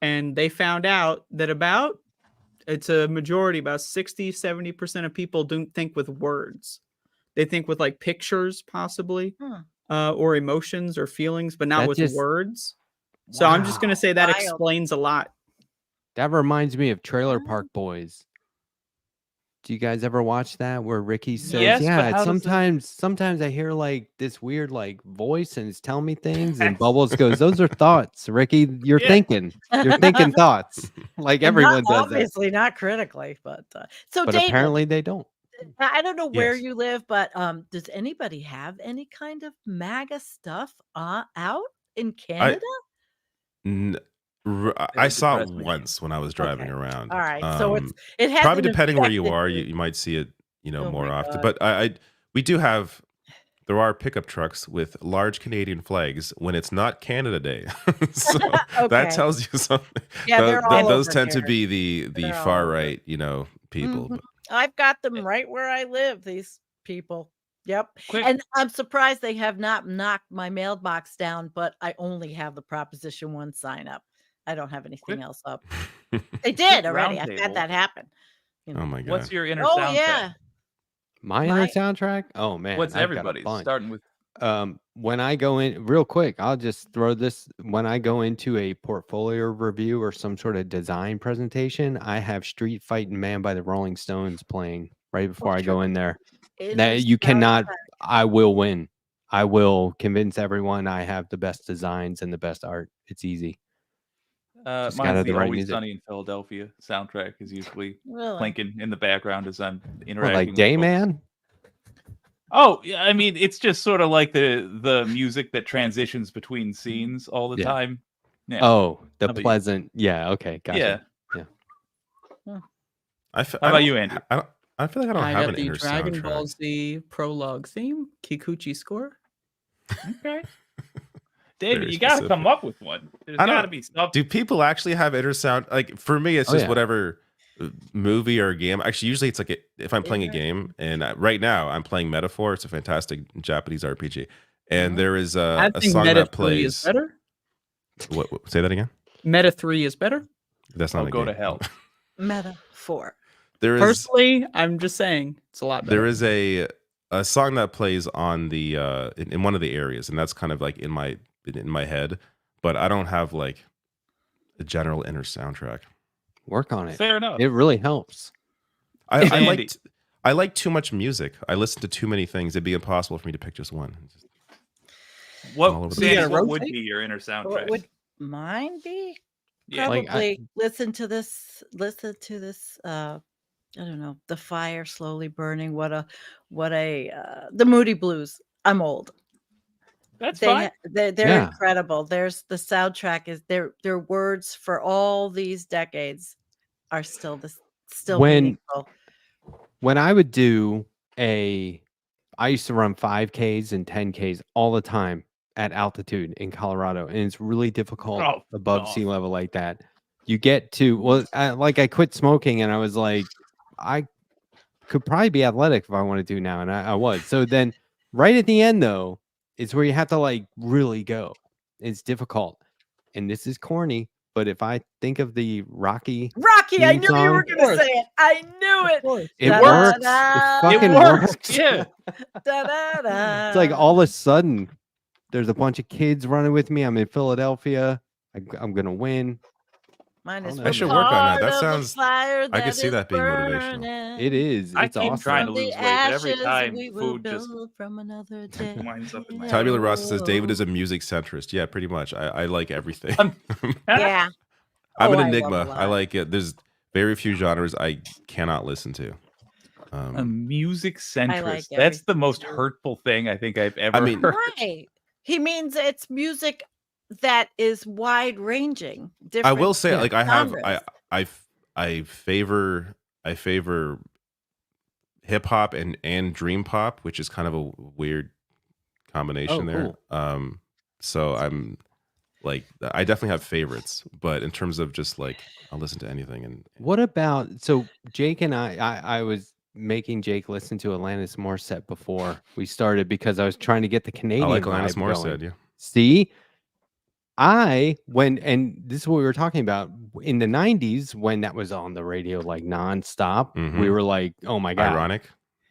and they found out that about it's a majority, about 60-70% of people don't think with words. They think with like pictures, possibly, or emotions or feelings, but not That with just- words. So I'm just gonna Wow. say that Wild. explains a lot. That reminds me of Trailer Wow. Park Boys. Do you guys ever watch that where Ricky says, Yes, but "Yeah, how does it- sometimes I hear like this weird like voice and it's telling me things," and Bubbles goes, "Those are thoughts, Ricky. You're Yeah. thinking thoughts." Like And everyone not, does that, obviously not critically, but so but David, apparently they don't. I don't know where Yes. you live, but does anybody have any kind of MAGA stuff out in Canada? I saw it depressed me. once when I was driving Okay. around. All right, so it hasn't Probably depending where you affected are, you might see it, Oh more my often. God. But we do have. There are pickup trucks with large Canadian flags when it's not Canada Day, so Okay. that tells you something. Yeah, they're all Those over tend to here. be the They're all far over. right, people. Mhm. But I've got them right where I live. These people. Yep. Quick- And I'm surprised they have not knocked my mailbox down, but I only have the Proposition 1 sign up. I don't have anything Quick- else up. They did already. I've roundtable. had that happen. Oh my god! What's your inner Oh soundtrack? yeah. My My- inner soundtrack? Oh man, What's I've got a everybody's? bunch. Starting with When I go in real quick, I'll just throw this. When I go into a portfolio review or some sort of design presentation, I have Street Fighting Man by the Rolling Stones playing right before I go in there. Inner That you cannot, soundtrack. I will win. I will convince everyone I have the best designs and the best art. It's easy. Just gotta mine's have the the right Always music. Sunny in Philadelphia soundtrack is usually Really? clinking in the background as I'm What, interacting. like with Day folks. Man? Oh, yeah, I mean, it's just sort of like the music that transitions between scenes all the Yeah. time. Yeah. Oh, the How about you? pleasant. Yeah. Okay. Gotcha. Yeah. I How about you, Andrew? I feel like I don't I have got an the inner Dragon Ball soundtrack. Z prologue theme, Kikuchi score. Okay. David, Very you got to specific. come up with one. There's I don't- got to be something. Do people actually have inner sound? Like for me, it's Oh, just yeah. whatever movie or game. Actually, usually it's like if I'm playing a game, and right now I'm playing Metaphor. It's a fantastic Japanese RPG, and there is I a think song Meta that 3 is plays. better. What? Say that again. Meta 3 is better. That's not Oh, a go game. to hell. Metaphor. There is Personally, I'm just saying it's a lot better. there is a song that plays on the in one of the areas, and that's kind of like in my head, but I don't have like a general inner soundtrack. Work on it. Fair enough. It really helps. I Andy. like too much music. I listen to too many things. It'd be impossible for me to pick just one. all over What, the Sandy, place. what would Rotate? be your inner What soundtrack? would mine be? Yeah. Like, Probably listen to this. I don't know. The fire slowly burning. The Moody Blues. I'm old. That's fine. They're Yeah. incredible. There's the soundtrack is their words for all these decades are still When- meaningful. When I would do I used to run 5Ks and 10Ks all the time at altitude in Colorado, and it's really difficult Oh, above God. sea level like that. You get to I quit smoking, and I was like, I could probably be athletic if I wanted to now, and I was. So then, right at the end though, it's where you have to like really go. It's difficult, and this is corny, but if I think of the Rocky, Rocky, I theme knew you were song. gonna say it. I knew it. Of course. it Da, works. da, It da. fucking It works. works. Yeah. Da, da, da. It's like all of a sudden, there's a bunch of kids running with me. I'm in Philadelphia. I'm gonna win. Mine I is don't know. I should work on that. part That of the sounds- fire I could see is that being motivational. burning. It is. I It's keep awesome. trying to From the lose weight, but every ashes time we will food just build from another day. winds up in my Tabula Rasa says David is a music centrist. Yeah, pretty much. I like everything. Yeah. I'm Oh, an I love enigma. a lot. I like it. There's very few genres I cannot listen to. a music centrist. like That's the everything most too. hurtful thing I think I've ever I mean- heard. Right. He means it's music that is wide ranging. I will say, Yeah. like I have, genres. I favor hip hop and dream pop, which is kind of a weird combination there. So I'm like, I definitely have favorites, but in terms of just like, I'll listen to anything. And What about Jake and I was making Jake listen to Alanis Morissette before we started because I was trying to get the I Canadian like Alanis vibe going. Morissette. Yeah, See, and this is what we were talking about. in the 90s, when that was on the radio like nonstop, we were like, oh my God, Ironic.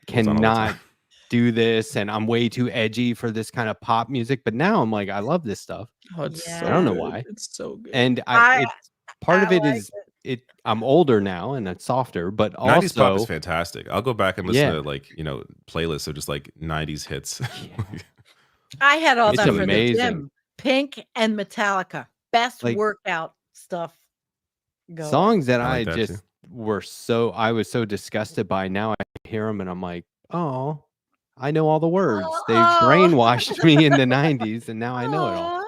It's on all the cannot time. do this. And I'm way too edgy for this kind of pop music. But now I'm like, I love this stuff. Oh, it's Yeah. so I don't know good. why. It's so good. And it's part of it like is I'm older now and it's softer, but 90s pop is also fantastic. I'll go back and listen Yeah. to like, playlists of just like 90s hits. I had all It's that for the amazing. gym. Pink and Metallica. Best Like- workout stuff going. songs that I I like that just I was so disgusted by. Now I hear them and I'm like, oh, I know all the words. They Oh. brainwashed me in the 90s and now I know it all. Aw,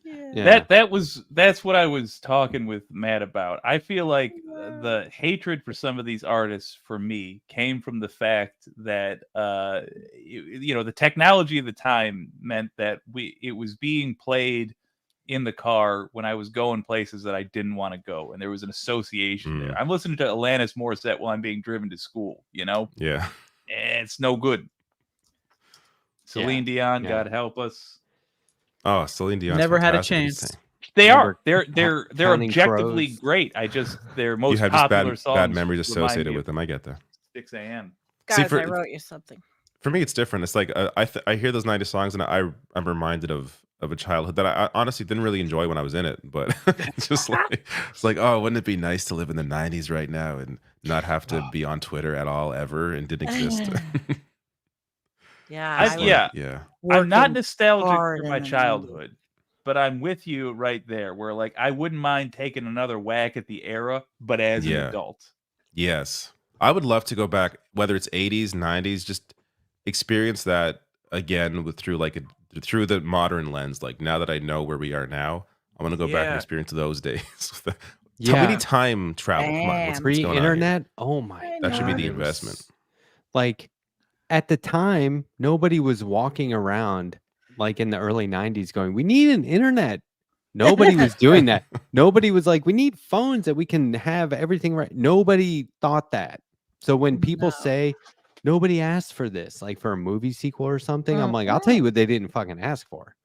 yeah. Yeah. That's what I was talking with Matt about. I feel like the hatred for some of these artists for me came from the fact that the technology of the time meant that it was being played in the car when I was going places that I didn't want to go, and there was an association there. I'm listening to Alanis Morissette while I'm being driven to school, Yeah. it's no good. Celine Dion, Yeah. God help us. Oh, Celine Dion. Never had a chance. They Remember are. They're Counting objectively Crows? great. Their most You have just popular songs. bad memories remind associated me with of them. I get that. 6 a.m. See, Guys, I wrote you something. For me, it's different. It's like I hear those 90s songs and I'm reminded of a childhood that I honestly didn't really enjoy when I was in it. But it's just like oh, wouldn't it be nice to live in the 90s right now and not have to be on Twitter at all ever and didn't exist. Yeah. Yeah. I'm not working nostalgic hard for in my the 90s. childhood, but I'm with you right there. Where like I wouldn't mind taking another whack at the era, but as an adult. Yes. I would love to go back, whether it's 80s, 90s, just experience that again through the modern lens. Like now that I know where we are now, I want to go back and Yeah. experience those days. We Yeah. need time travel. Come on, what's going on here? Pre-internet. Oh my That should be God, the it was- investment. Like at the time, nobody was walking around like in the early 90s going, we need an internet. Nobody was doing that. Nobody was like, we need phones that we can have everything right. Nobody thought that. So when people No. say nobody asked for this, like for a movie sequel or something, I'm like, I'll tell you what they didn't fucking ask for.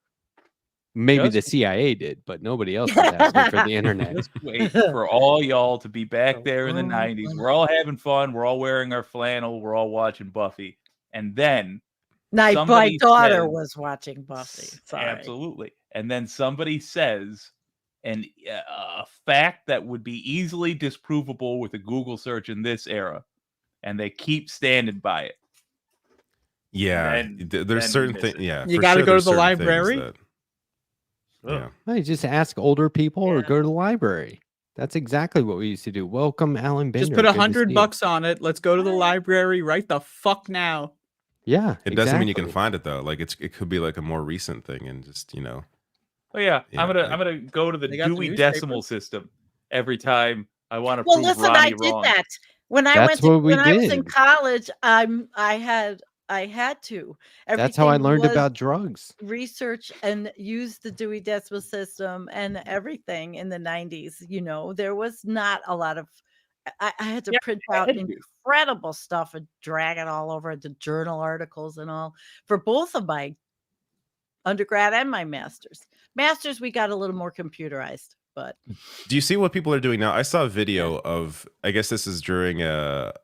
Maybe the Just- CIA did, but nobody else was asking for the internet. Just wait for all y'all to be back there in the 90s. We're all having fun. We're all wearing our flannel. We're all watching Buffy. And then My somebody daughter said- was watching Buffy. Sorry. Absolutely. And then somebody says a fact that would be easily disprovable with a Google search in this era, and they keep standing by it. Yeah. Then- There's then certain miss things. it. Yeah. You for gotta sure go there's to the certain things library? that- Ugh. yeah. I just ask older people or Yeah. go to the library. That's exactly what we used to do. Welcome, Alan Bender. Just put Good to see you. $100 on it. Let's go to the library right the fuck now. Yeah, It doesn't mean you can exactly. find it though. Like it could be like a more recent thing and just, Oh yeah, Yeah, I'm gonna go to the They got the Dewey newspaper. Decimal System every time I want to Well, prove listen, Ronnie I did wrong. that when I That's went to what we when I was in did. college. I had to. That's how I Everything learned was about drugs. research and use the Dewey Decimal System and everything in the 90s. There was not a lot of. I had to Yeah, print I out had to. incredible stuff and drag it all over into journal articles and all for both of my undergrad and my master's. Master's, we got a little more computerized, but Do you see what people are doing now? I saw a video of, I guess this is during it's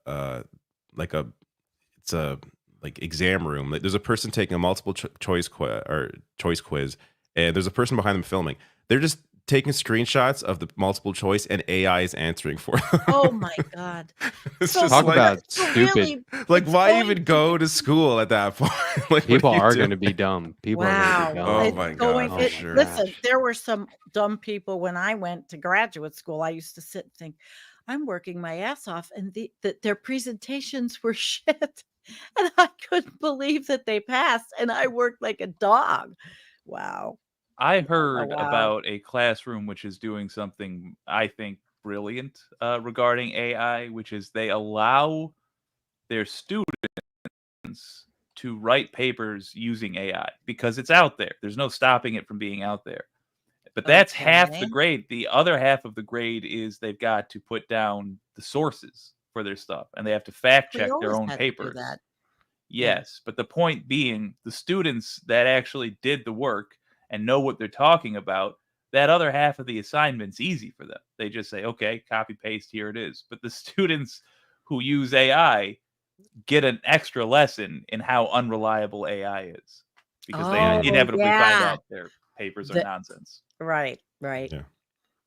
a like exam room. Like, there's a person taking a multiple choice quiz, and there's a person behind them filming. They're just taking screenshots of the multiple choice, and AI is answering for them. oh my God. It's So just Talk like, about So stupid. really, like it's why going even to go to school at that point? Like, what People you are doing? going to be dumb. People are wow. going to be dumb. Oh It's my going- God, for it- sure. Listen, there were some dumb people when I went to graduate school. I used to sit and think, I'm working my ass off, and their presentations were shit. And I couldn't believe that they passed, and I worked like a dog. Wow. I heard wow. about a classroom which is doing something I think brilliant regarding AI, which is they allow their students to write papers using AI because it's out there. There's no stopping it from being out there. But that's half the Okay. grade. The other half of the grade is they've got to put down the sources for their stuff, and they have to fact We check their always own had to do papers. that. Yes, but the point being, the students that actually did the work and know what they're talking about, that other half of the assignment's easy for them. They just say, okay, copy, paste, here it is. But the students who use AI get an extra lesson in how unreliable AI is because they Oh, inevitably find yeah. out their papers are The- nonsense. Right. Yeah.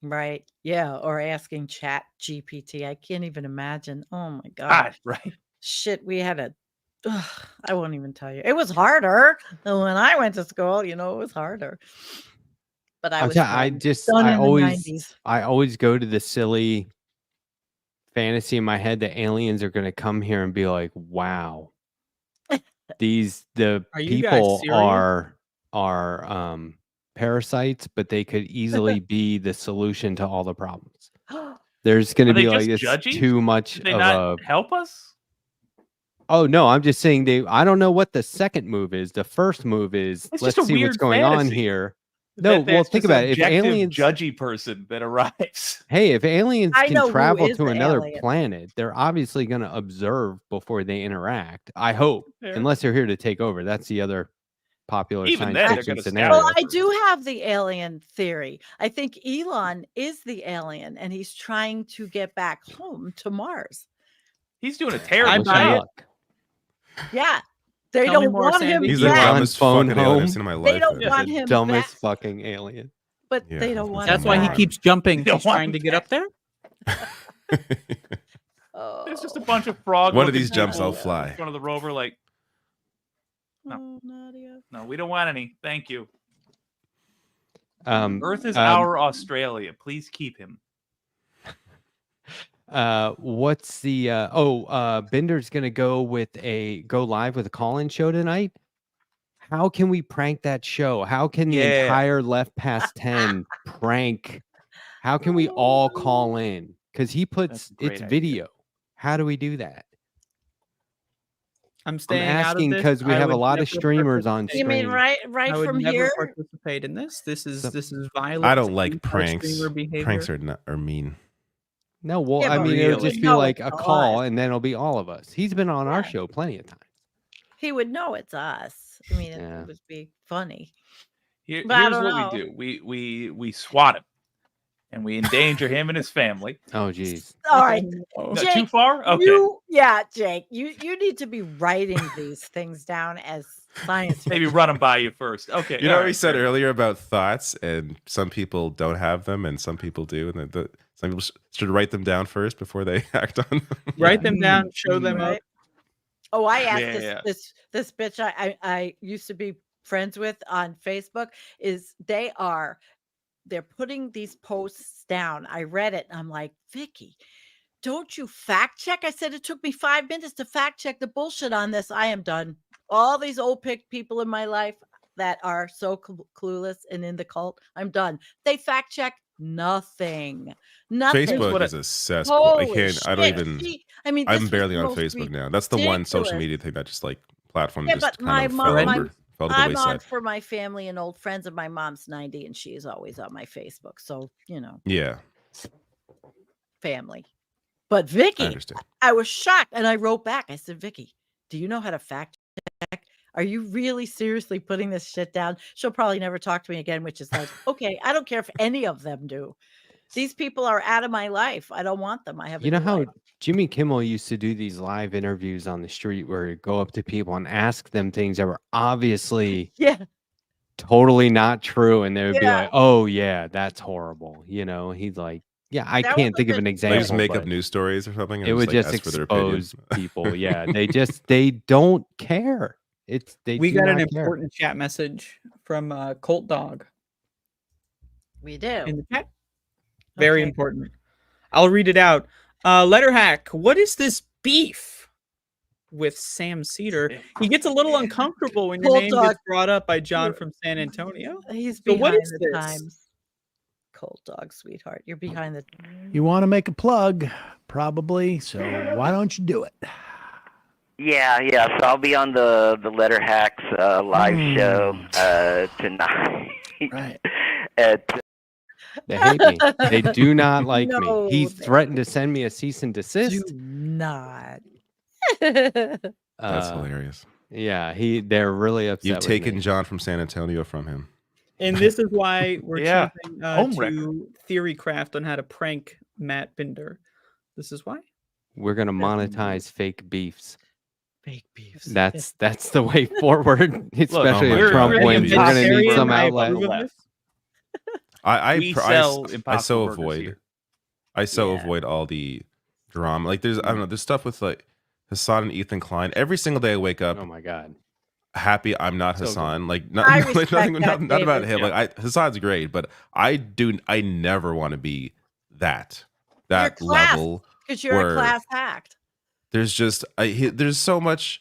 Right. Yeah. Or asking Chat GPT. I can't even imagine. Oh my God. Ah, right. Shit. We had I won't even tell you. It was harder than when I went to school. It was harder. But I was done in the 90s. I always go to the silly fantasy in my head that aliens are going to come here and be like, wow, Are the you guys people serious? are parasites, but they could easily be the solution to all the problems. There's going to Are they be like just it's judgy? too much Did they of not a. help us? Oh no, I'm just saying I don't know what the second move is. The first move is It's let's just a see what's weird going on fantasy. here. No, That well, there's think just an about it. If objective, aliens, judgy person that arrives. hey, if aliens I can know who travel is to the another alien. planet, they're obviously going to observe before they interact. I hope, Fair. unless they're here to take over. That's the other popular Even science then, they're fiction gonna scout scenario. Well, I first. do have the alien theory. I think Elon is the alien and he's trying to get back home to Mars. He's doing a I terrible buy it. job. Yeah. They Tell me don't more, want him Sandy. He's the He's back. on dumbest phone fucking alien home. I've seen in my They life. don't man. want The him dumbest back. fucking alien. But Yeah, they don't want That's him why he back. keeps jumping. They don't He's want trying him to get up there. There's just a Oh, bunch of frog. One of these jumps people I'll fly. in front of the rover. Like, oh, Nadia. no, we don't want any. Thank you. Um, Earth is our Australia. Please keep him. what's the Bender's gonna go live with a call-in show tonight. How can we prank that show? How can the Yeah. entire Left Past 10 prank? How can we all call in? Because he puts That's a great it's idea. video. How do we do that? I'm I'm staying out of asking this. because we I have a would lot of never streamers on participate. You mean stream. right I would from never here? participate in this. This is violent. I don't like against our pranks. streamer behavior. Pranks are mean. No, well, Yeah, I but mean, it'll just really? be No, like it's a not call, us. and then it'll be all of us. He's been on our Yeah. show plenty of times. He would know it's us. I mean, Yeah. it would be funny. Here- But I here's don't what know. we do. We swat him, and we endanger him and his family. Oh, geez. All right. No, Jake, too far? Okay. Jake, you need to be writing these things down as science Maybe fiction. run him by you first. Okay. You know all what we right, said fair. earlier about thoughts, and some people don't have them, and some people do, and some people should write them down first before they act on them. Write them down. Show them up. Right? Oh, I asked Yeah. this bitch I used to be friends with on Facebook. They're putting these posts down. I read it and I'm like, Vicky, don't you fact check? I said it took me 5 minutes to fact check the bullshit on this. I am done. All these old picked people in my life that are so clueless and in the cult, I'm done. They fact check nothing. Nothing. Facebook is a cesspool. I Holy can't. I don't shit. even. See, I mean, I'm this was barely the on most Facebook now. That's the one social ridiculous. media thing that just like platform Yeah, just but kind of my fell mom- fell to the I'm on wayside. for my family and old friends, and my mom's 90 and she is always on my Facebook. So, Yeah, family. But I Vicky, understand. I was shocked and I wrote back. I said, Vicky, do you know how to fact check? Are you really seriously putting this shit down? She'll probably never talk to me again, which is like, okay, I don't care if any of them do. These people are out of my life. I don't want them. I have a You know new how life. Jimmy Kimmel used to do these live interviews on the street where he'd go up to people and ask them things that were obviously Yeah. totally not true, and they would be Yeah. like, "Oh yeah, that's horrible." He's like, "Yeah, I That was can't a think of good an They example." just make up but news stories or something. And it would like, just ask for their opinion. expose people. Yeah, they don't care. They We do got an not care. important chat message from Colt Dog We do. in the chat. Very Okay. important. I'll read it out. Letterhack, what is this beef with Sam Cedar? He gets a little uncomfortable when your Colt name Dog. gets brought up by John from San Antonio. He's So what behind is the this? times. Cold dog, sweetheart. You're behind the You want to make a plug, probably. So why don't you do it? Yeah. So I'll be on the Letterhack's live show tonight. Right. At They hate me. They do not like No, me. He they threatened to send me a cease and desist. do not. That's Uh, hilarious. Yeah, they're really upset. You've with taken me. John from San Antonio from him. And this is why we're Yeah, choosing home record. to theory craft on how to prank Matt Binder. This is why. We're gonna Definitely. monetize fake beefs. Fake beefs. That's the way forward, especially my if Trump God, wins. we're We're gonna need vegetarian, some I outlet. approve of this. We sell I Impossible so Burgers avoid. here. I so Yeah. avoid all the drama. Like there's I don't know, there's stuff with like Hassan and Ethan Klein. Every single day I wake up Oh my god. happy I'm not So good. Hassan. Like I like respect nothing, that, not about David. him. Yeah. Like Hassan's great, but I never want to be that You're class, level. because you're where a class act. There's just there's so much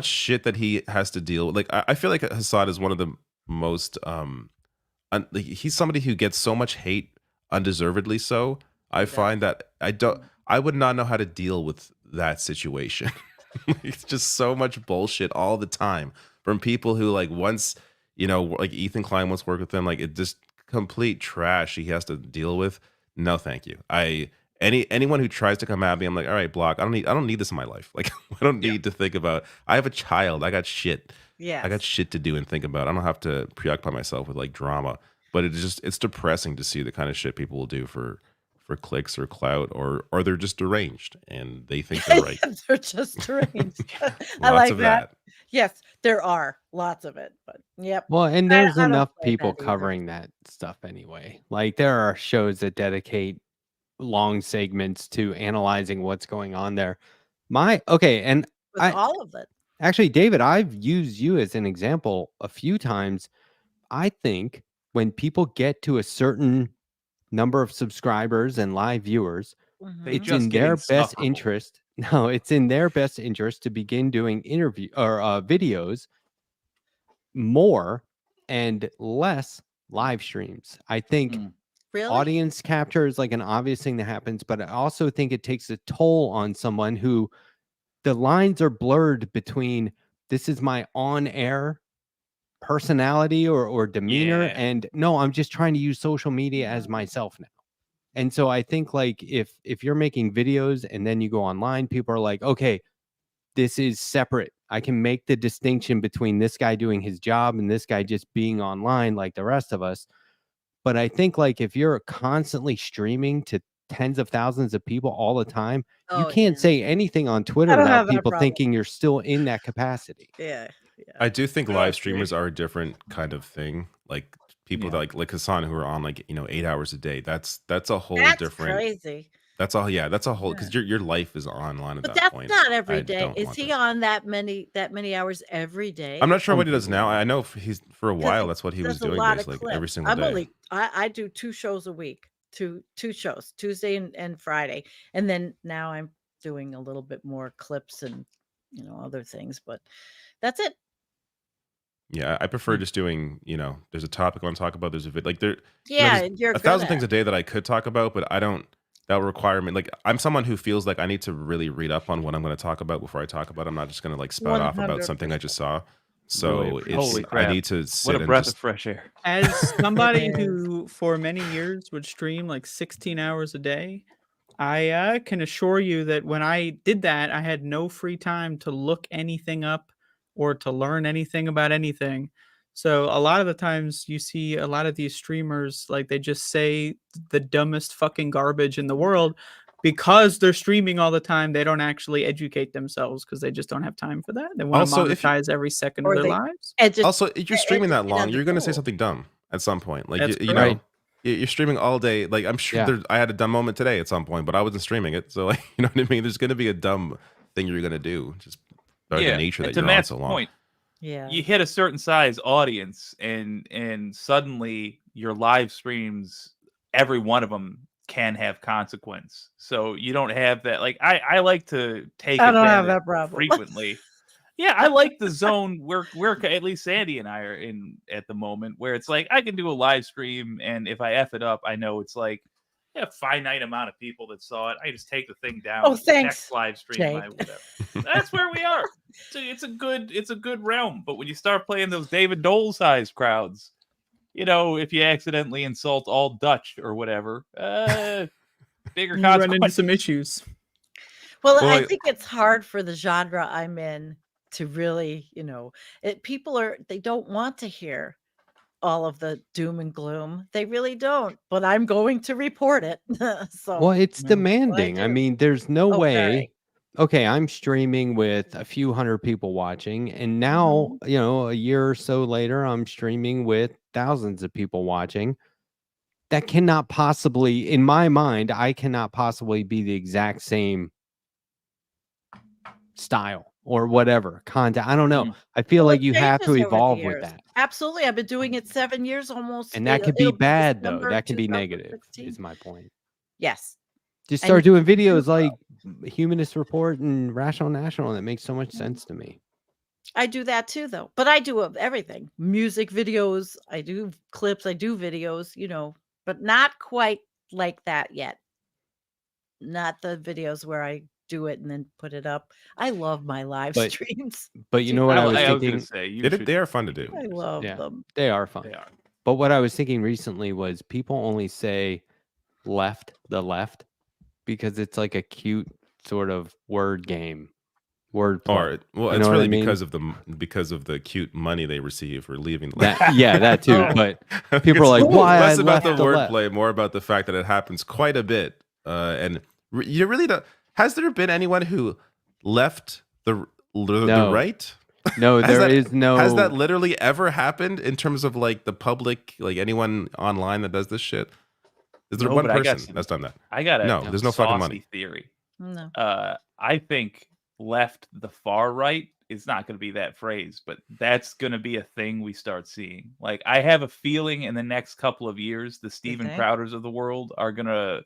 shit that he has to deal with. Like I feel like Hassan is one of the most like, he's somebody who gets so much hate undeservedly so. I find that I would not know how to deal with that situation. It's just so much bullshit all the time from people who like once, like Ethan Klein once worked with him, like it just complete trash he has to deal with. No, thank you. Anyone who tries to come at me, I'm like, all right, block. I don't need this in my life. Like I don't need to think about. I have a child. I got shit. Yes. I got shit to do and think about. I don't have to preoccupy myself with like drama. But it's depressing to see the kind of shit people will do for clicks or clout, or they're just deranged and they think they're right. They're just deranged. I Lots like of that. Yes, there are lots of it, but yep. Well, and I there's don't enough play people that either. covering that stuff anyway. Like there are shows that dedicate long segments to analyzing what's going on there. And With all of it. actually, David, I've used you as an example a few times. I think when people get to a certain number of subscribers and live viewers, Mhm. it's just in get their best insufferable. interest. No, it's in their best interest to begin doing interview or videos more and less live streams. I think Mm. Really? audience capture is like an obvious thing that happens, but I also think it takes a toll on someone who the lines are blurred between this is my on-air personality or demeanor, Yeah. and no, I'm just trying to use social media as myself now. And so I think like if you're making videos and then you go online, people are like, okay, this is separate. I can make the distinction between this guy doing his job and this guy just being online like the rest of us. But I think like if you're constantly streaming to tens of thousands of people all the time, you Oh, can't yeah. say anything on Twitter I don't without have that people problem. thinking you're still in that capacity. Yeah. I do think I live agree. streamers are a different kind of thing. Like people that like Hassan who are on like 8 hours a day. That's a whole That's different. crazy. That's all. Yeah, that's a whole because your life is online at But that that's point. not every I day. don't Is want he that. on that many hours every day? I'm not sure Some what he does people now. are. I know he's for a 'Cause while. he That's what he was does a doing lot of basically every clips. single day. I do 2 shows a week, two shows, Tuesday and Friday, and then now I'm doing a little bit more clips and other things, but that's it. Yeah, I prefer just doing. There's a topic I want to talk about. There's a vid like there. Yeah, There's you're a good thousand at things a it. day that I could talk about, but I don't. That would require me. Like I'm someone who feels like I need to really read up on what I'm going to talk about before I talk about it. I'm not just going to like spout off about something I just saw. So Really appreciate it's Holy I crap. need to sit What a and breath just of fresh air. As somebody It is. who for many years would stream like 16 hours a day, I can assure you that when I did that, I had no free time to look anything up or to learn anything about anything. So a lot of the times you see a lot of these streamers, like they just say the dumbest fucking garbage in the world because they're streaming all the time. They don't actually educate themselves because they just don't have time for that. They want to Also, if you- monetize every second Or of their they lives. also if you're streaming that educate on long, the you're going to say goal. something dumb at some point. Like That's you correct. know, you're streaming all day. Like I'm sure Yeah. I had a dumb moment today at some point, but I wasn't streaming it. So like you know what I mean. There's going to be a dumb thing you're going to do just by the nature and that to you're on Matt's so long. point, Yeah. you hit a certain size audience and suddenly your live streams, every one of them can have consequence. So you don't have that. Like I like to take I don't have advantage that problem. frequently. Yeah, I like the zone where at least Sandy and I are in at the moment, where it's like I can do a live stream, and if I F it up, I know it's like a finite amount of people that saw it. I just take the thing down. Oh, thanks, Next live stream, Jay. whatever. That's where we are. So it's a good realm. But when you start playing those David Doel sized crowds, if you accidentally insult all Dutch or whatever, bigger You run into consequences. some issues. Well, Well, I think it's hard for the genre I'm in to really, people they don't want to hear all of the doom and gloom. They really don't, but I'm going to report it. So Well, it's No. demanding. I do. mean, there's no Oh, way. very. Okay, I'm streaming with a few hundred people watching, and now, a year or so later, I'm streaming with thousands of people watching. That cannot possibly, in my mind, I cannot possibly be the exact same style or whatever content. I don't know. I feel Well, like it you have to changes over the evolve with years. that. Absolutely. I've been doing it 7 years almost. And that could be It'll bad, though. December That can be negative, 2016. is my point. Yes. Just And start you doing can do videos like well. Humanist Report and Rational National. That makes so much sense to me. I do that too, though. But I do of everything. Music videos, I do clips, I do videos, but not quite like that yet. Not the videos where I do it and then put it up. I love my live But- streams. But you know what I was I was thinking? gonna say you should. They are fun to do. I love Yeah. them. They are fun. They are. But what I was thinking recently was people only say the left, because it's like a cute sort of word game. Word play. Or well, You it's know what I really mean? because of the cute money they receive for leaving. The That too. Oh. But people are like, why less I about left the left. wordplay, more about the fact that it happens quite a bit. And you really don't. Has there been anyone who left the No. right? No, Has there that- is no. Has that literally ever happened in terms of like the public, like anyone online that does this shit? Is there No, one but I got person some- that's done that? I got a No, there's no fucking saucy money. theory. No. I think left the far right is not going to be that phrase, but that's going to be a thing we start seeing. Like, I have a feeling in the next couple of years, the Steven think? Crowders of the world are going to.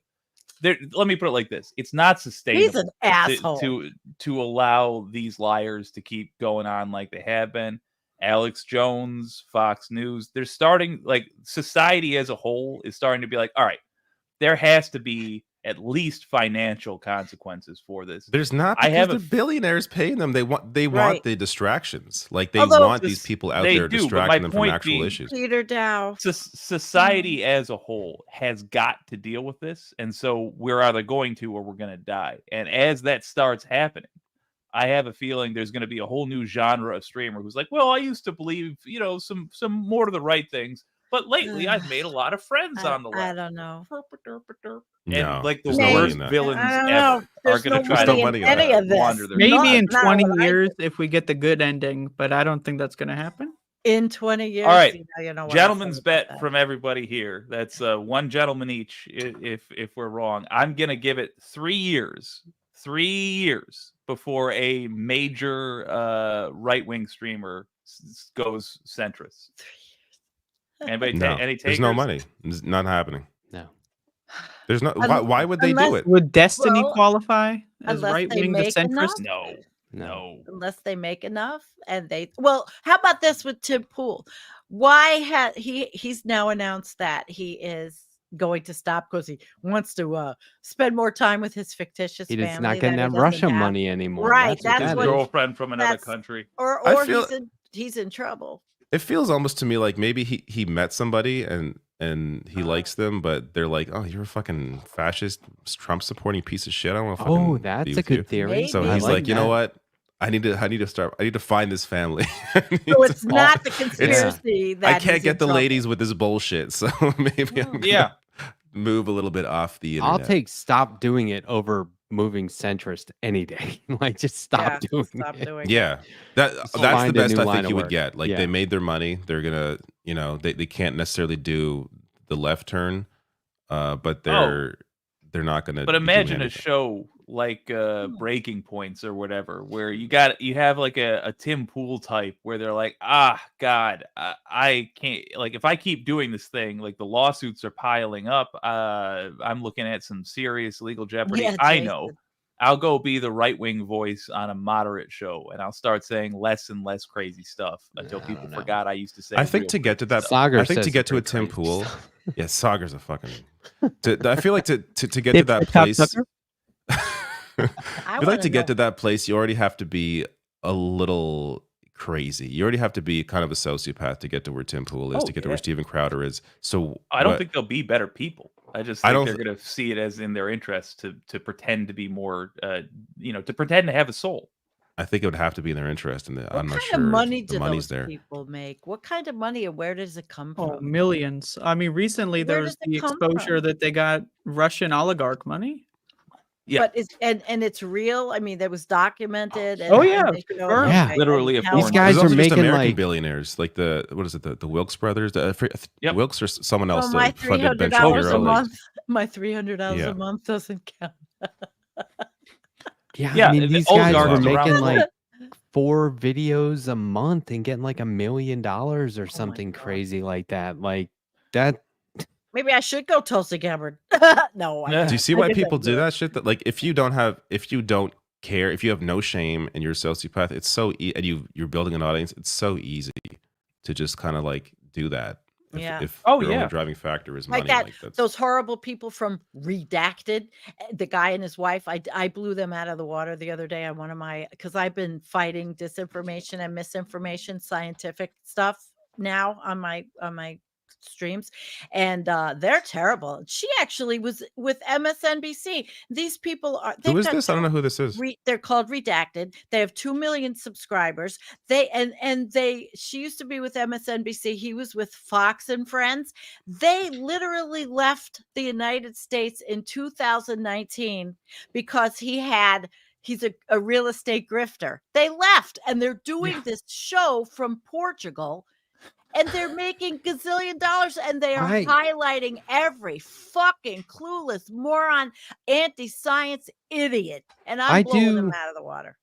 Let me put it like this: it's not He's sustainable an asshole. to allow these liars to keep going on like they have been. Alex Jones, Fox News, they're starting, like, society as a whole is starting to be like, all right, there has to be at least financial consequences for this. There's not, I because have the a- billionaires paying them. They want Right. the distractions. Like they Although- want these people out They there do, but distracting my them from point actual being- issues. Peter Dow. Society as a whole has got to deal with this, and so we're either going to or we're going to die. And as that starts happening, I have a feeling there's going to be a whole new genre of streamer who's like, well, I used to believe, some more to the right things, but lately I've made a lot of friends on the I left. don't know. And No, like the there's no money worst in that. villains I don't ever know. are There's going no to try no to money in any that. of this. wander their Maybe Not- in not 20 what I years do. if we get the good ending, but I don't think that's going to happen. In 20 years. All right. You know what I Gentleman's feel about bet that. from everybody here. That's one gentleman each. If we're wrong, I'm gonna give it 3 years. 3 years before a major right wing streamer goes centrist. Anybody? No, Any there's no takers? money. It's not happening. No. There's no. Why would they do Unless- it? Would Destiny Well, qualify as unless right they wing to make enough. centrist? No. No. Unless they make enough and how about this with Tim Pool? Why had he's now announced that he is going to stop because he wants to spend more time with his fictitious He family. is not getting that that he Russia doesn't have. money anymore. Right, That's that's His what what- that is. girlfriend from another That's- country. Or I feel- he's in trouble. It feels almost to me like maybe he met somebody and he likes them, but they're like, oh, you're a fucking fascist, Trump supporting piece of shit. I don't want to fucking Oh, be that's a with you." good theory. Maybe. So I he's like, you know that. what? I need to find this family. I need So it's to- not the conspiracy that I can't he's get in the trouble. ladies with this bullshit, so maybe I'm gonna Yeah. move a little bit off the internet. I'll take stop doing it over moving centrist any day. Like, just stop doing Stop it. doing it. Yeah, that's the find a best new I line think of you would work. get. Like Yeah. they made their money, they're gonna, they can't necessarily do the left turn, but they're not gonna. But be doing imagine a anything. show like Breaking Points or whatever, where you have like a Tim Pool type where they're like, God, I can't, like, if I keep doing this thing, like the lawsuits are piling up, I'm looking at some serious legal jeopardy. Yeah, I Jason. know. I'll go be the right wing voice on a moderate show, and I'll start saying less and less crazy stuff until I people don't know. forgot I used to say. I think real to get to crazy that, stuff. Sagar I think says to get to a some Tim crazy Pool, stuff. yeah, Sagar's a fucking. I feel like to get to that place. I If you'd like wanna to get know. to that place, you already have to be a little crazy. You already have to be kind of a sociopath to get to where Tim Pool is, Oh, to get to yeah. where Steven Crowder is. So I don't what- think they'll be better people. I just I think don't they're going to see it as in their interest to pretend to be more, to pretend to have a soul. I think it would have to be in their interest, and What I'm not kind sure of money the do money's those there. people make? What kind of money and where does it come Oh, from? millions. I mean, recently there Where was does it the come exposure from? that they got Russian oligarch money. Yeah. But and it's real. I mean, that was documented. Oh, And yeah, they showed, confirmed. Yeah. okay, Literally and a how These foreign much- guys There's are also just making American like billionaires, like the what is it, the Wilkes brothers, Yep. Wilkes or someone else Well, my that funded Ben $300 a Shapiro. Like, month, my $300 Yeah. a month doesn't count. yeah. Yeah, I mean, the these guys were oligarchs around making the world. like 4 videos a month and getting like $1 million or Oh my something God. crazy like that. Like that. Maybe I should go Tulsi Gabbard. No, I Yeah. do you see I why guess people I'd do it. that shit? That like if you don't care, if you have no shame and you're a sociopath, it's so and you're building an audience. It's so easy to just kind of like do that. Yeah. If Oh, your yeah. only driving factor is money, Like that, that's those horrible people from Redacted, the guy and his wife, I blew them out of the water the other day on one of my, because I've been fighting disinformation and misinformation, scientific stuff now on my streams, and they're terrible. She actually was with MSNBC. These people are, who they've is got this? I don't know who this is. they're called Redacted. They have 2 million subscribers. She used to be with MSNBC. He was with Fox and Friends. They literally left the United States in 2019 because he's a real estate grifter. They left and they're doing this show from Portugal. And they're making gazillion dollars, and they are highlighting every fucking clueless moron, anti-science idiot. And I'm blowing them out of the water.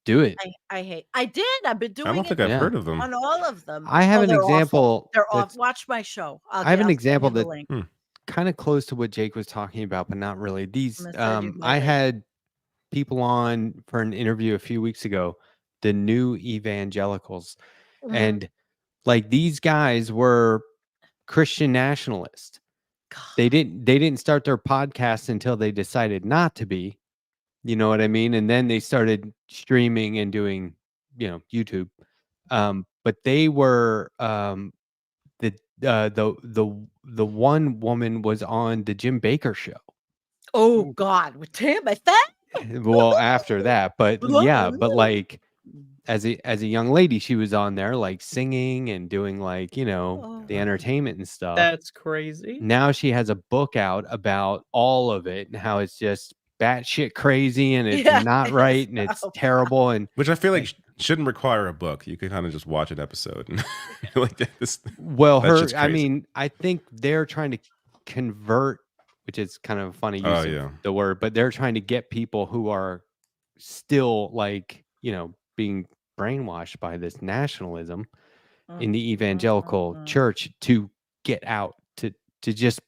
Do it. I did. I've been doing I don't it think I've Yeah. heard of them. on all of them. I have Oh, an they're awful. example. They're off. that's Watch my show. I have an I'll send example you the that- link. kind of close to what Jake was talking about, but not really. These I'm gonna send you my I link. had people on for an interview a few weeks ago, the new evangelicals, Mhm. and like these guys were Christian nationalists. God. They didn't start their podcast until they decided not to be. You know what I mean? And then they started streaming and doing, YouTube. But they were the one woman was on the Jim Baker show. Oh God, with Timothy. Well, after that, but yeah, but like as a young lady, she was on there like singing and doing like, the entertainment and stuff. That's crazy. Now she has a book out about all of it and how it's just batshit crazy and it's Yeah, not right and it's terrible. And Which I feel like shouldn't require a book. You can kind of just watch an episode and like this. well, That shit's I crazy. mean, I think they're trying to convert, which is kind of a funny use Oh, of yeah. the word, but they're trying to get people who are still like, being brainwashed by this nationalism in the evangelical church to get out, to just,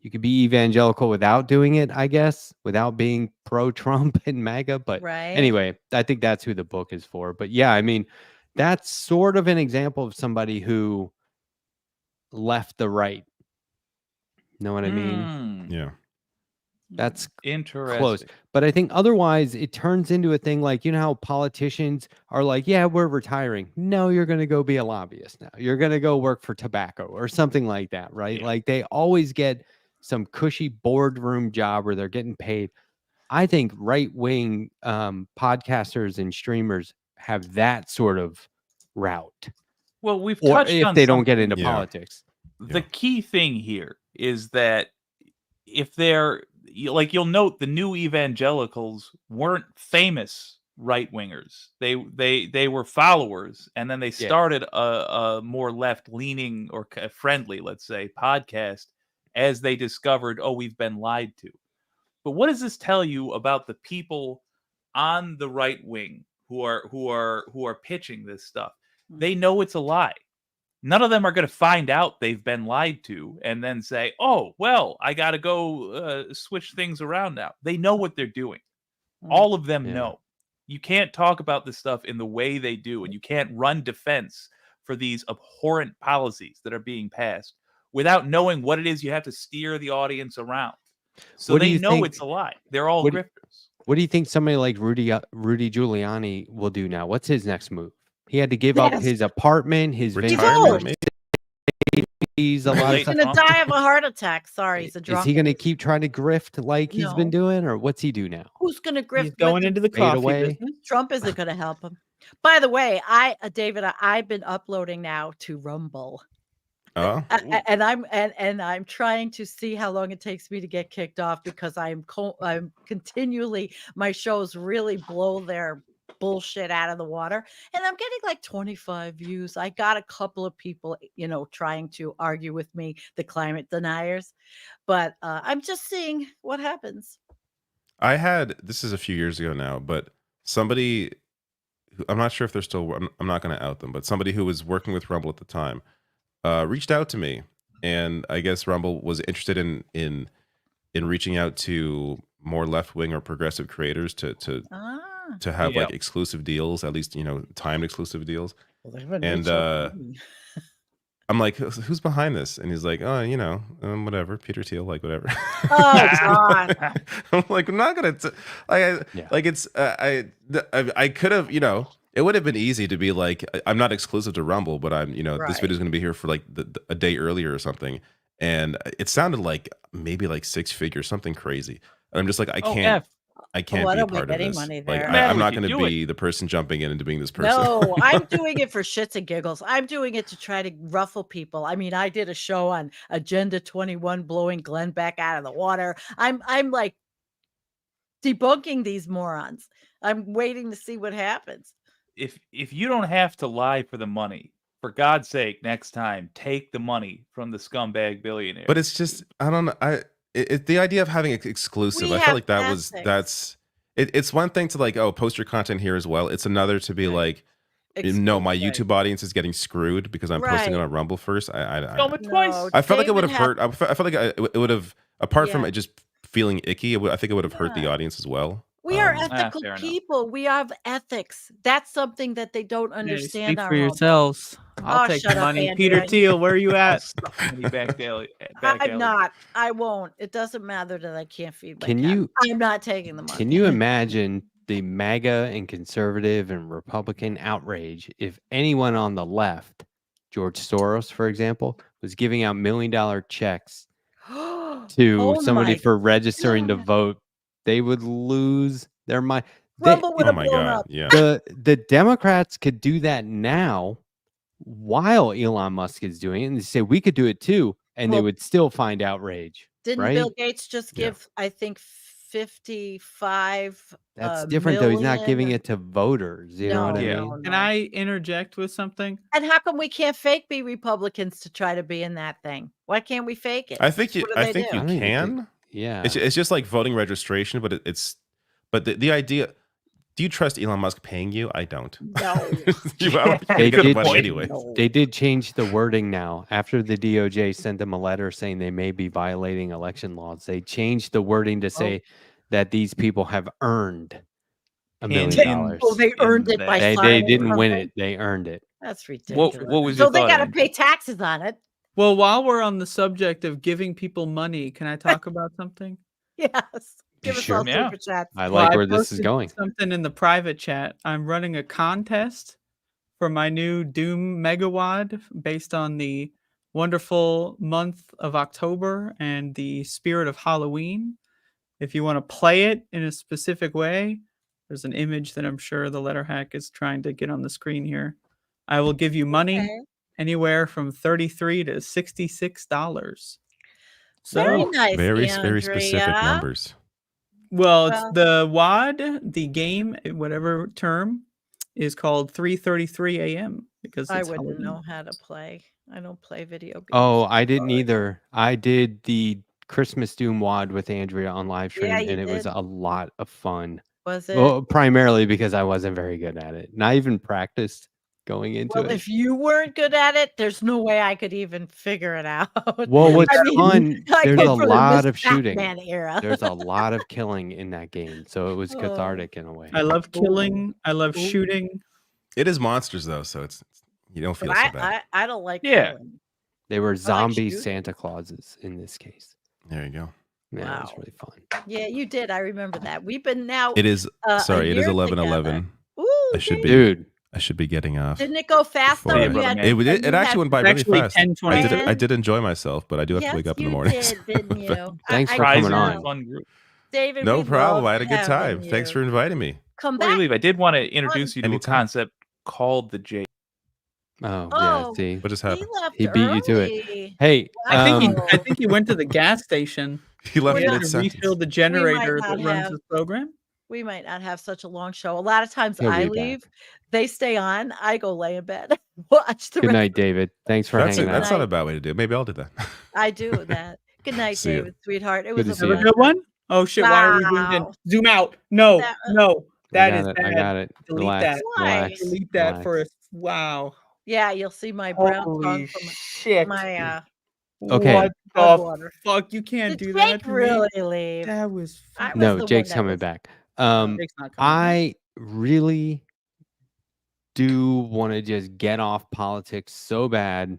you could be evangelical without doing it, I guess, without being pro-Trump and MAGA. But Right. anyway, I think that's who the book is for. But yeah, I mean, that's sort of an example of somebody who left the right. Know what I mean? Yeah. That's Interesting. close. But I think otherwise it turns into a thing like, how politicians are like, yeah, we're retiring. No, you're going to go be a lobbyist now. You're going to go work for tobacco or something like that, right? Yeah. Like they always get some cushy boardroom job where they're getting paid. I think right-wing podcasters and streamers have that sort of route. Well, we've Or touched if on they don't get something. into Yeah. politics. The key thing here is that if you'll note the new evangelicals weren't famous right wingers. They were followers, and then they started a more left leaning or friendly, let's say, podcast as they discovered, we've been lied to. But what does this tell you about the people on the right wing who are pitching this stuff? They know it's a lie. None of them are going to find out they've been lied to and then say, oh, well, I got to go switch things around now. They know what they're doing. All of them know. You can't talk about this stuff in the way they do, and you can't run defense for these abhorrent policies that are being passed without knowing what it is you have to steer the audience around. So What do they you know think- it's a lie. They're all what- grifters. What do you think somebody like Rudy Giuliani will do now? What's his next move? He had to give up Yes. his apartment, his He's Retirement, old. maybe? he's a lot Late He's of gonna Trump. die of a heart attack. Sorry, he's a Is he going to drunkard. keep trying to grift like he's been No. doing, or what's he do now? Who's gonna grift? He's going into the Fade coffee away? business. Trump isn't gonna help him. By the way, David, I've been uploading now to Rumble. Oh, And I'm trying to see how long it takes me to get kicked off because I'm continually, my shows really blow their bullshit out of the water, and I'm getting like 25 views. I got a couple of people, trying to argue with me, the climate deniers, but I'm just seeing what happens. I had, this is a few years ago now, but somebody, I'm not sure if they're still, I'm not going to out them, but somebody who was working with Rumble at the time reached out to me, and I guess Rumble was interested in reaching out to more left-wing or progressive creators to have Yeah. like exclusive deals, at least timed exclusive deals. Well, they haven't And reached out to me. I'm like, who's behind this? And he's like, oh, whatever, Peter Thiel, like whatever. Oh God. I'm like, I'm not gonna like it's I could have, it would have been easy to be like, I'm not exclusive to Rumble, but I'm, this Right. video is going to be here for like a day earlier or something. And it sounded like maybe like 6 figures, something crazy. And I'm just like, I can't I be a don't part make of any this. money Like, there. I'm not Matter going what to you be the person jumping in and being this person. No, I'm doing it for shits and giggles. I'm doing it to try to ruffle people. I mean, I did a show on Agenda 21 blowing Glenn back out of the water. I'm like debunking these morons. I'm waiting to see what happens. If you don't have to lie for the money, for God's sake, next time take the money from the scumbag billionaire. But it's just, I don't know. The idea of having it exclusive, We I have felt like ethics. it's one thing to like, oh, post your content here as well. It's another to be like, no, my Exclusive. YouTube audience is getting screwed because I'm posting it Right. on Rumble first. Film it twice. No, I felt like it would David have hurt. I felt like it would have, apart from Yeah. it just feeling icky, I think it would have hurt the Yeah. audience as well. We are Um, ethical fair enough. people. We have ethics. That's something that they don't understand. Speak on for Rumble. yourselves. I'll Oh, take shut the up, money. Andrea. Peter Thiel, where are you I'll at? stuff the money back alley. I'm not. I won't. It doesn't matter that I can't feed my Can cat. you- I'm not taking the money. Can you imagine the MAGA and conservative and Republican outrage if anyone on the left, George Soros, for example, was giving out $1 million checks to Oh somebody my for registering to God. vote? They would lose their mind. Rumble would oh have my blown God. up. Yeah. The Democrats could do that now while Elon Musk is doing it, and they say we could do it too, and they Well, would still find outrage. Didn't right? Bill Gates just Yeah. give, I think, 55 That's different though. He's not giving million? it to voters. You know what I Yeah. mean? Can I interject with something? And how come we can't fake be Republicans to try to be in that thing? Why can't we fake it? I think you What do they do? I you don't even can. think- Yeah. It's just like voting registration, but but the idea. Do you trust Elon Musk paying you? I don't. No. I don't think you're They gonna get did money point. anyway. No. They did change the wording now. After the DOJ sent them a letter saying they may be violating election laws, they changed the wording to say that these people have earned $1 Hand million. in- Oh, they earned it that. by They signing didn't win something? it. They earned it. That's ridiculous. What was So your they thought, got to Andrea? pay taxes on it. Well, while we're on the subject of giving people money, can I talk about something? Yes. Give us Sure. all Yeah. super chats. I Well, like I where this is posted going. Something in the private chat. I'm running a contest for my new Doom Megawad based on the wonderful month of October and the spirit of Halloween. If you want to play it in a specific way, there's an image that I'm sure the Letterhack is trying to get on the screen here. I will give you money Okay. anywhere from $33 to $66. Very So, nice, Very specific Andrea. numbers. well, it's Well- the WAD, the game, whatever term, is called 3:33 a.m. because I it's wouldn't Halloween. know how to play. I don't play video games. Oh, I didn't Sorry. either. I did the Christmas Doom WAD with Andrea on live stream, Yeah, you and it was did. a lot of fun. Was it? Well, primarily because I wasn't very good at it. Not even practiced going into Well, it. if you weren't good at it, there's no way I could even figure it out. Well, what's I mean, fun, I there's come a from the lot Miss of shooting. Pac-Man era. There's a lot of killing in that game, so it was Oh. cathartic in a way. I love killing. I love Ooh. shooting. It is monsters though, so it's you don't feel But so bad. I don't like Yeah. killing. They were zombie shooting. Santa Clauses in this case. There you go. Yeah, it was Wow. really fun. Yeah, you did. I remember that. We've been now. It is a sorry, it is year 11:11. together. Ooh, I should dang. be Dude, I should be getting off. Didn't it go fast though? before- And you had, It actually went by really Actually, fast. 10:20. I did enjoy myself, but I do have yes, to wake up in you the morning. did, didn't you? Thanks for Surprise, coming you're on. a fun group. David. No we problem. loved I had a good time. having Thanks you. for inviting me. Come Before you back. leave, I did want to introduce you to a Anytime. concept called the J. Oh, yeah. Oh, See, What just He happened? left he beat you to it. early. Hey, I think he went to the gas station. He left We're He not- had mid to sentence. refill the generator not that runs have- this program. We might not have such a long show. A lot of times He'll I be back. leave, they stay on. I go lay in bed, watch the good rest. night, David. Thanks for That's hanging out. not a bad way to do it. Maybe I'll do that. I do that. Good night, See ya. David, sweetheart. It Good was to a see Have ya. a good one. Oh shit! Why are we zoomed in? Wow. Zoom out. No, That- no, I that got is it. bad. I got it. Delete Relax. that. Why? Relax. Delete that relax. for us. Wow. Yeah, you'll see my brown tongue Holy from shit. my Okay. What mud the water. fuck? You can't Did do that. Jake to me. really leave? That was. I fucking- was the No, one Jake's that coming was- back. Jake's not coming back. I really do want to just get off politics so bad.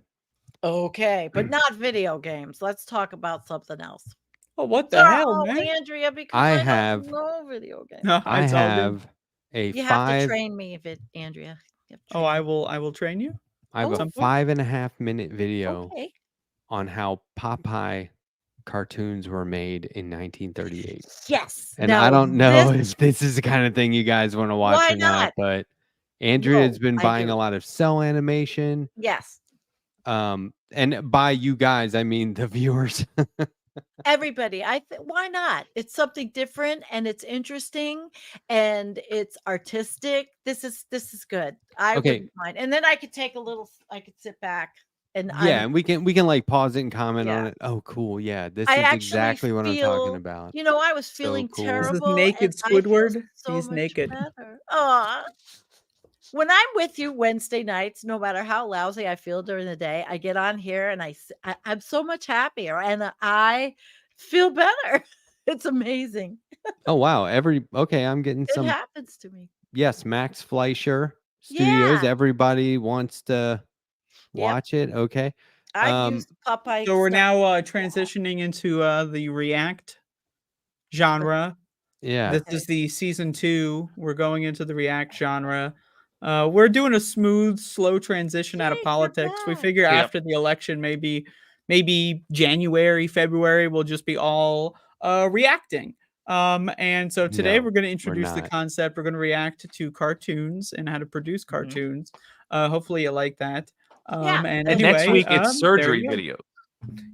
Okay, but not video games. Let's talk about something else. Oh, what the Sorry, hell, man? Andrea, because I I don't have- know video games. No, I it's all good. have a You have to five. train me if it, Andrea. You have to Oh, train I me. will. I will train you. I have Oh, a okay. 5.5 minute video Okay. on how Popeye cartoons were made in 1938. Yes. And Now, I don't know this- if this is the kind of thing you guys want to watch Why or not, not? but Andrea's No, been I buying do. a lot of cell animation. Yes. And by you guys, I mean the viewers. Everybody. Why not? It's something different and it's interesting and it's artistic. This is good. I Okay. wouldn't mind. And then I could take a little. I could sit back and Yeah, and we can like pause it and comment on Yeah. it. Oh, cool. Yeah, this I is actually exactly what I'm talking feel- about. You know, I was So feeling cool. Is this terrible. naked and I feel Squidward? so He's much naked. better. Aw. When I'm with you Wednesday nights, no matter how lousy I feel during the day, I get on here and I'm so much happier and I feel better. It's amazing. Oh wow. Okay, I'm getting It some. happens to me. Yes, Max Fleischer Studios. Yeah. Everybody wants to Yep. watch it. Okay. I use Popeye. So we're stuff. now transitioning into the React genre. Yeah. This is the season 2. We're going into the React genre. We're doing a smooth, slow transition out of Jake, you're politics. We back. figure Yep. after the election, maybe January, February, we'll just be all reacting. And so today No, we're going to introduce the not. concept. We're going to react to cartoons and how to produce cartoons. Hopefully you like that. Yeah. And And anyway, next week it's there surgery you go. video.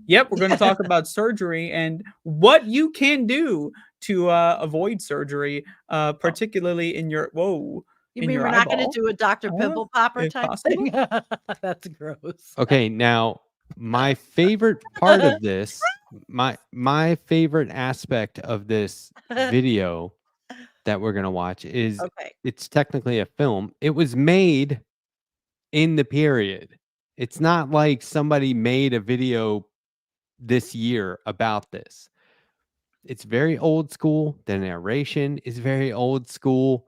Yep, we're going to talk about surgery and what you can do to avoid surgery, particularly in your You in mean your we're not going eyeball. to do a Dr. Pimple Popper if type possible. thing? That's gross. Okay, now my favorite part of this, my favorite aspect of this video that we're gonna watch is Okay. it's technically a film. It was made in the period. It's not like somebody made a video this year about this. It's very old school. The narration is very old school.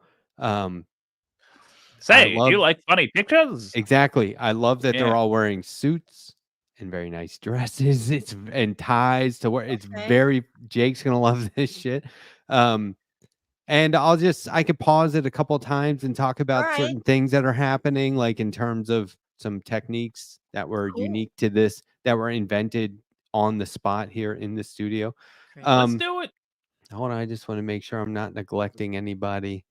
Say, do love- you like funny pictures? Exactly. I love that Yeah. they're all wearing suits and very nice dresses. It's and ties to wear. It's Okay. very Jake's gonna love this shit. And I could pause it a couple times and talk about Alright. certain things that are happening, like in terms of some techniques that were Cool. unique to this, that were invented on the spot here in the studio. Great. Let's do it. Hold on, I just want to make sure I'm not neglecting anybody.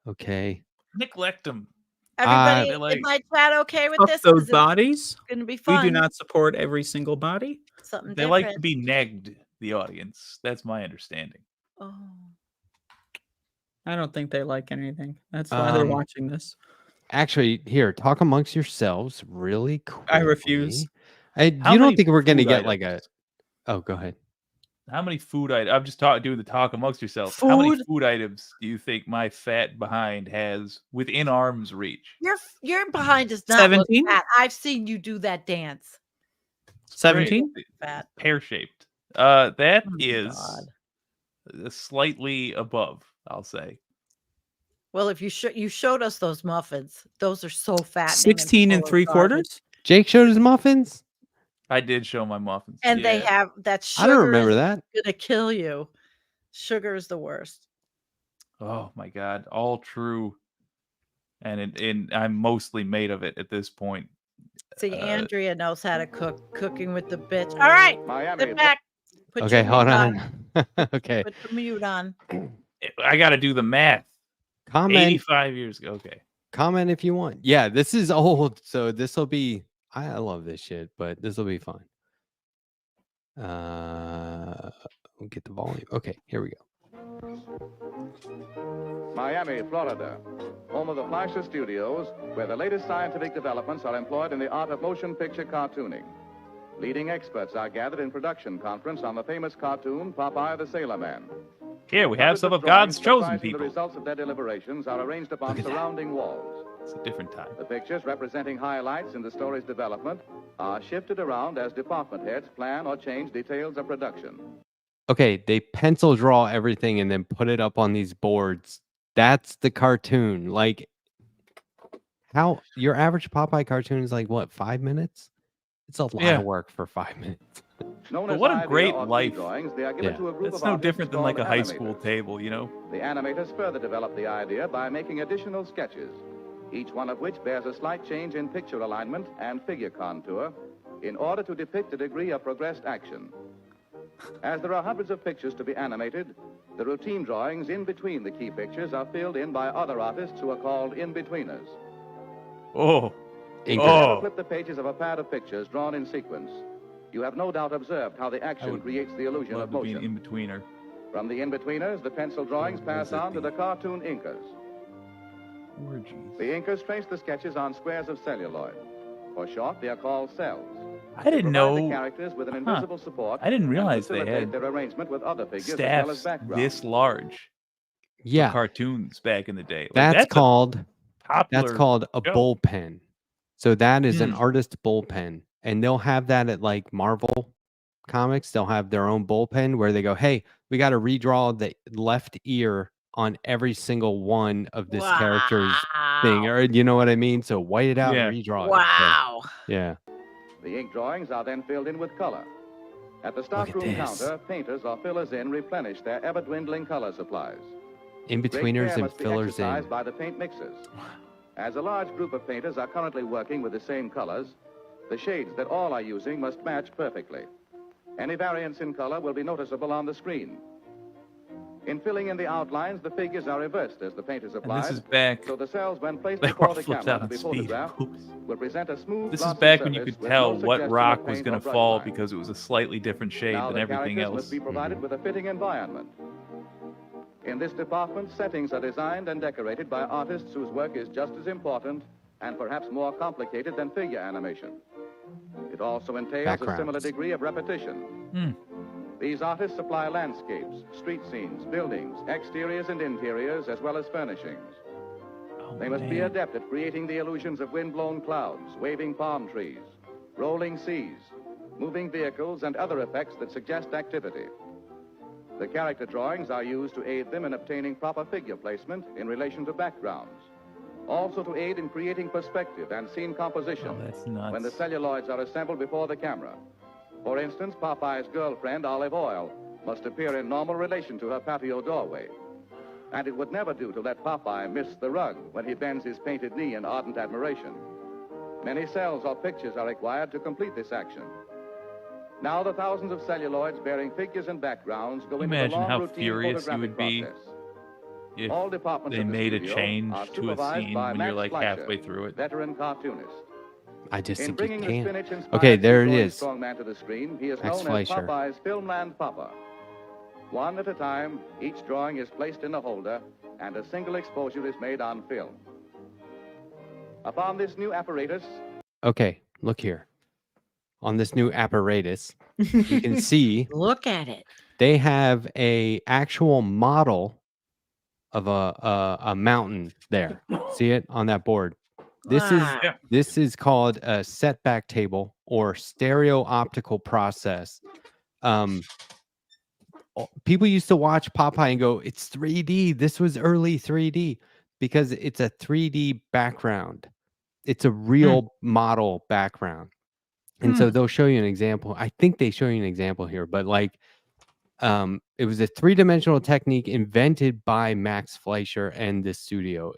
Okay. Neglect them. Everybody They're like- in my chat okay with Fuck this? those 'Cause it's bodies. going to be We fun. do not support every single body. Something They different. like to be negged, the audience. That's my understanding. Oh. I don't think they like anything. That's why they're Um, watching this. Actually, here, talk amongst yourselves really quickly. I refuse. You How don't many think we're gonna food get like a? items? Oh, go ahead. How many food items? I'm just doing the talk amongst yourselves. How many Food? food items do you think my fat behind has within arm's reach? Your behind does not look 17? fat. I've seen you do that dance. 17? Fat. Pear shaped. That Oh my is God. slightly above, I'll say. Well, if you showed us those muffins, those are so fat. 16 and 3/4? Jake showed his muffins. I did show my muffins. And they yeah. have that sugar. I don't remember that. Gonna kill you. Sugar is the worst. Oh my god, all true. and I'm mostly made of it at this point. See, Andrea knows how to cook. Cooking with the bitch. All right, sit back. Put Okay, your hold mute on. Okay. Put the mute on. I got to do the math. Comment 85 years ago. Okay. comment if you want. Yeah, this is old, so this will be I love this shit, but this will be fun. We'll get the volume. Okay, here we go. Miami, Florida, home of the Fleischer Studios, where the latest scientific developments are employed in the art of motion picture cartooning. Leading experts are gathered in production conference on the famous cartoon Popeye the Sailor Man. Here we have Hundreds some of drawings God's chosen comprising people. The results of their deliberations are arranged upon Look at that. surrounding walls. It's a different time. The pictures representing highlights in the story's development are shifted around as department heads plan or change details of production. Okay, they pencil draw everything and then put it up on these boards. That's the cartoon. Like, how your average Popeye cartoon is like what, 5 minutes? It's a lot of work for 5 minutes. Known But as what a idea great or key life. drawings, they are given Yeah. to a group It's of no artists different than like a called high school animators. table, you know? The animators further develop the idea by making additional sketches, each one of which bears a slight change in picture alignment and figure contour in order to depict a degree of progressed action. As there are hundreds of pictures to be animated, the routine drawings in between the key pictures are filled in by other artists who are called in-betweeners. Oh. If you Oh. ever flip the pages of a pad of pictures drawn in sequence, you have no doubt observed how the action would creates the illusion Love of to be motion. an in-betweener. From the in-betweeners, the pencil drawings pass on to the cartoon inkers. Orgies. The inkers trace the sketches on squares of celluloid. For short, they are called cells. I They didn't provide the know characters with an invisible support. I didn't and realize they facilitate had their arrangement with other figures as well as staffs background. this large for Yeah, cartoons back in the day. Like, that's a called popular a show. bullpen. So that is an Hmm. artist bullpen, and they'll have that at like Marvel Comics. They'll have their own bullpen where they go, "Hey, we got to redraw the left ear on every single one of this character's thing," or you know what I mean? So white it out Yeah. and redraw it. Wow. Yeah. The ink drawings are then filled in with color. At the at stockroom this. counter, painters or fillers in replenish their ever-dwindling color supplies. In Great betweeners care and must be fillers in. exercised by the paint mixers. As a large group of painters are currently working with the same colors, the shades that all are using must match perfectly. Any variance in color will be noticeable on the screen. In filling in the outlines, the figures are reversed as the paint is And applied, this is back. so the cells, when placed They were before all the flipped camera out to on be speed. photographed, Oops. will present a smooth, This is glossy back when you surface could with tell no what suggestion rock of was paint going or to brush fall line. because it was a slightly different shade Now than the everything characters else. must be provided with a fitting environment. In this department, settings are designed and decorated by artists whose work is just as important and perhaps more complicated than figure animation. It also entails a similar Backgrounds. degree of repetition. Hmm. These artists supply landscapes, street scenes, buildings, exteriors and interiors, as well as furnishings. Oh, They must be man. adept at creating the illusions of wind-blown clouds, waving palm trees, rolling seas, moving vehicles, and other effects that suggest activity. The character drawings are used to aid them in obtaining proper figure placement in relation to backgrounds. Also to aid in creating perspective and scene composition Oh, that's nuts. when the celluloids are assembled before the camera. For instance, Popeye's girlfriend, Olive Oil, must appear in normal relation to her patio doorway. And it would never do to let Popeye miss the rug when he bends his painted knee in ardent admiration. Many cells or pictures are required to complete this action. Now the thousands of celluloids bearing figures and backgrounds go into the Imagine long how routine furious you photographic would be process. if All departments they of the made a studio change are to a supervised scene by when you're Max like Fleischer, halfway through it. veteran cartoonist. I just In think bringing you the can. spinach-inspired Okay, there it two-jointed is. strongman to the screen, he is Max known Fleischer. as Popeye's Filmland Papa. One at a time, each drawing is placed in a holder, and a single exposure is made on film. Upon this new apparatus, Okay, look here. On this new apparatus, you can see Look at it. they have a actual model of a mountain there. See it on that board. This is Wow. Yeah. this is called a setback table or stereo optical process. People used to watch Popeye and go, "It's 3D. This was early 3D," because it's a 3D background. It's a real model background. And so they'll show you an example. I think they show you an example here, but like It was a three-dimensional technique invented by Max Fleischer and the studio.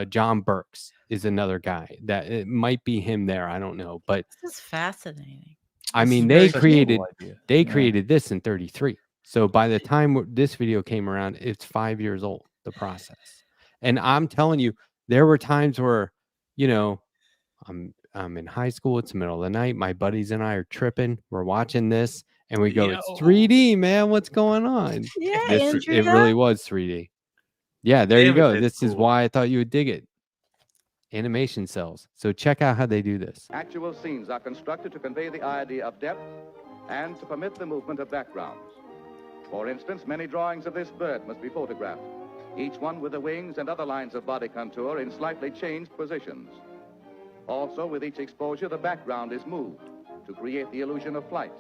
John Burks is another guy that it might be him there. I don't know, but This is fascinating. I This mean, is they such a cool created idea. they Yeah. created this in 33. So by the time this video came around, it's 5 years old, the process. And I'm telling you, there were times where, you know, I'm in high school, it's the middle of the night, my buddies and I are tripping, we're watching this, and we go, it's 3D, man, what's going on? Yeah, It Andrea. really was 3D. Yeah, there you Damn it, go. that's This is cool. why I thought you would dig it. Animation cells. So check out how they do this. Actual scenes are constructed to convey the idea of depth and to permit the movement of backgrounds. For instance, many drawings of this bird must be photographed, each one with the wings and other lines of body contour in slightly changed positions. Also, with each exposure, the background is moved to create the illusion of flight.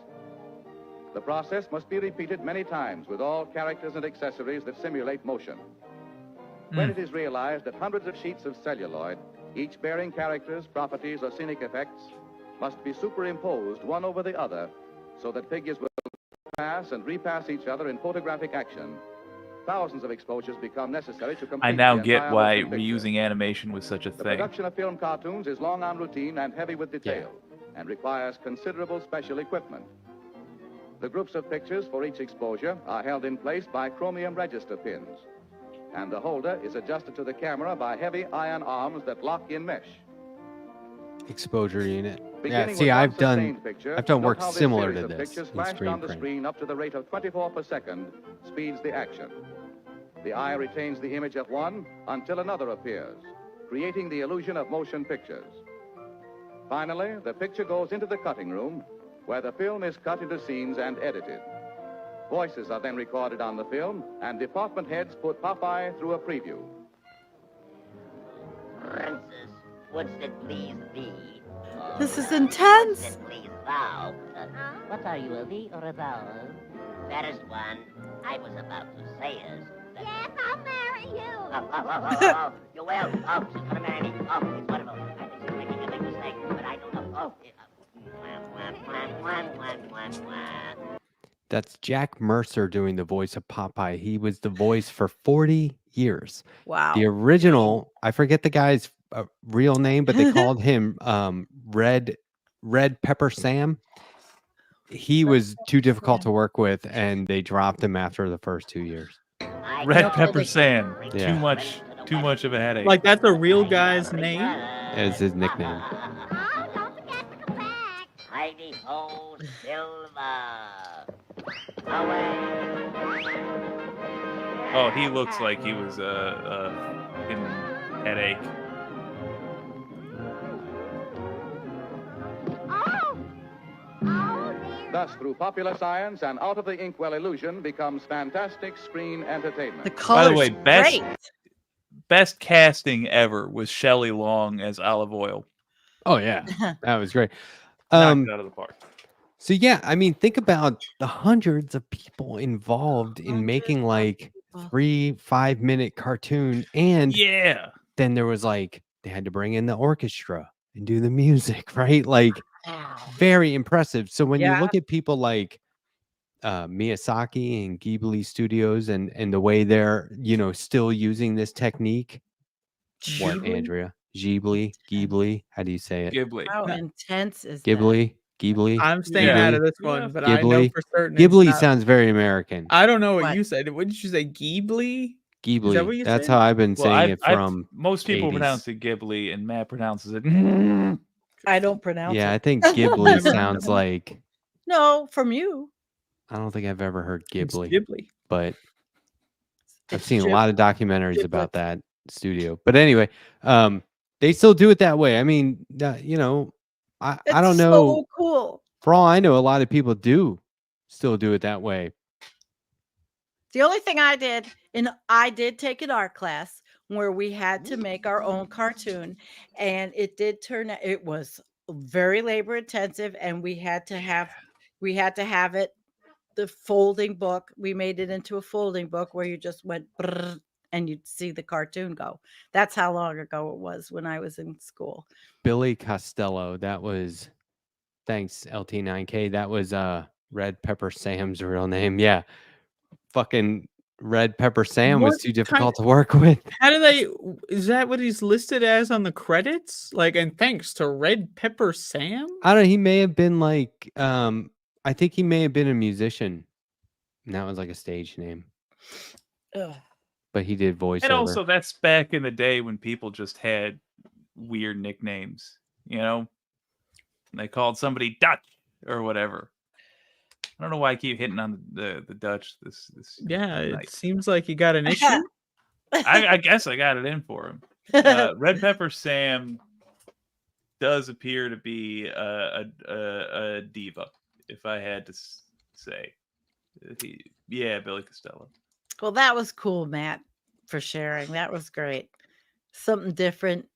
The process must be repeated many times with all characters and accessories that simulate motion. When it is realized that hundreds of sheets of celluloid, each bearing characters, properties, or scenic effects, must be superimposed one over the other so that figures will pass and repass each other in photographic action, thousands of exposures become necessary to complete I now the get entire why motion picture. reusing animation was such a The thing. production of film cartoons is long on routine and heavy with detail and requires considerable special equipment. The groups of pictures for each exposure are held in place by chromium register pins, and the holder is adjusted to the camera by heavy iron arms that lock in mesh. Exposure unit. Beginning Yeah, see, with one I've done sustained picture, work note how this similar series to of this pictures in flashed screen on the print. screen up to the rate of 24 per second speeds the action. The eye retains the image of one until another appears, creating the illusion of motion pictures. Finally, the picture goes into the cutting room, where the film is cut into scenes and edited. Voices are then recorded on the film, and department heads put Popeye through a preview. Princess, wouldst it please thee? This is intense. Wouldst it please thou? What are you, a thee or a thou? Fairest one, I was about to say is... Yes, I'll marry you. You will. Oh, she's gonna marry me. Oh, it's wonderful. I think she's making a big mistake, but I don't know. Oh, That's Jack Mercer doing the voice of Popeye. He was the voice for 40 years. Wow. The original, I forget the guy's real name, but they called him Red Pepper Sam. He was too difficult to work with, and they dropped him after the first 2 years. Red Pepper Sam. Yeah. Too much of a headache. Like that's a real guy's name. As his nickname. Oh, don't forget to come back. Heidi ho, Silver. Away. Oh, he looks like he was in headache. Oh. Oh, dear. Thus, through popular science and out-of-the-inkwell illusion becomes fantastic screen entertainment. The colors. By the way, great. best casting ever was Shelley Long as Olive Oil. Oh yeah, that was great. Knocked it out of the park. So yeah, I mean, think about the hundreds of people involved in making like 3-5 minute cartoon, and Yeah. then there was like they had to bring in the orchestra and do the music, right? Like very impressive. So when you Yeah. look at people like Miyazaki and Ghibli Studios and the way they're still using this technique, what Ghibli? Andrea? Ghibli, how do you say it? Ghibli. How intense is Ghibli. I'm staying Yeah. out of this Yeah. one, but I know Ghibli. for certain. it's Ghibli not- sounds very American. I don't know what What? you said. What did you say? Ghibli? Ghibli. what you That's said? how I've been saying it from. most people 80s. pronounce it Ghibli, and Matt pronounces it. that? I don't pronounce Yeah, I it. think Ghibli sounds like. No, from you. I don't think I've ever heard It's Ghibli, Ghibli. but I've It's seen a Ghib- lot of documentaries Ghibli. about that studio. But anyway, they still do it that way. I mean, I It's don't know. So cool. For all I know, a lot of people do still do it that way. The only thing I did, and I did take an art class where we had to make our own cartoon, and it did turn out it was very labor intensive, and we had to have it the folding book. We made it into a folding book where you just went brrr, and you'd see the cartoon go. That's how long ago it was when I was in school. Billy Costello. That was. Thanks, LT9K. That was Red Pepper Sam's real name. Yeah. fucking Red Pepper Sam was What too kind- difficult to work with. How do they? Is that what he's listed as on the credits? Like, and thanks to Red Pepper Sam. I don't know. He may have been like, I think he may have been a musician. And that was like a stage name, Ugh. but he did voiceover. And also, that's back in the day when people just had weird nicknames. You know, they called somebody Dutch or whatever. I don't know why I keep hitting on the Dutch. This Yeah, it night. seems like you got an issue. I guess I got it in for him. Red Pepper Sam does appear to be a diva, if I had to say. Yeah, Billy Costello. Well, that was cool, Matt, for sharing. That was great. Something different.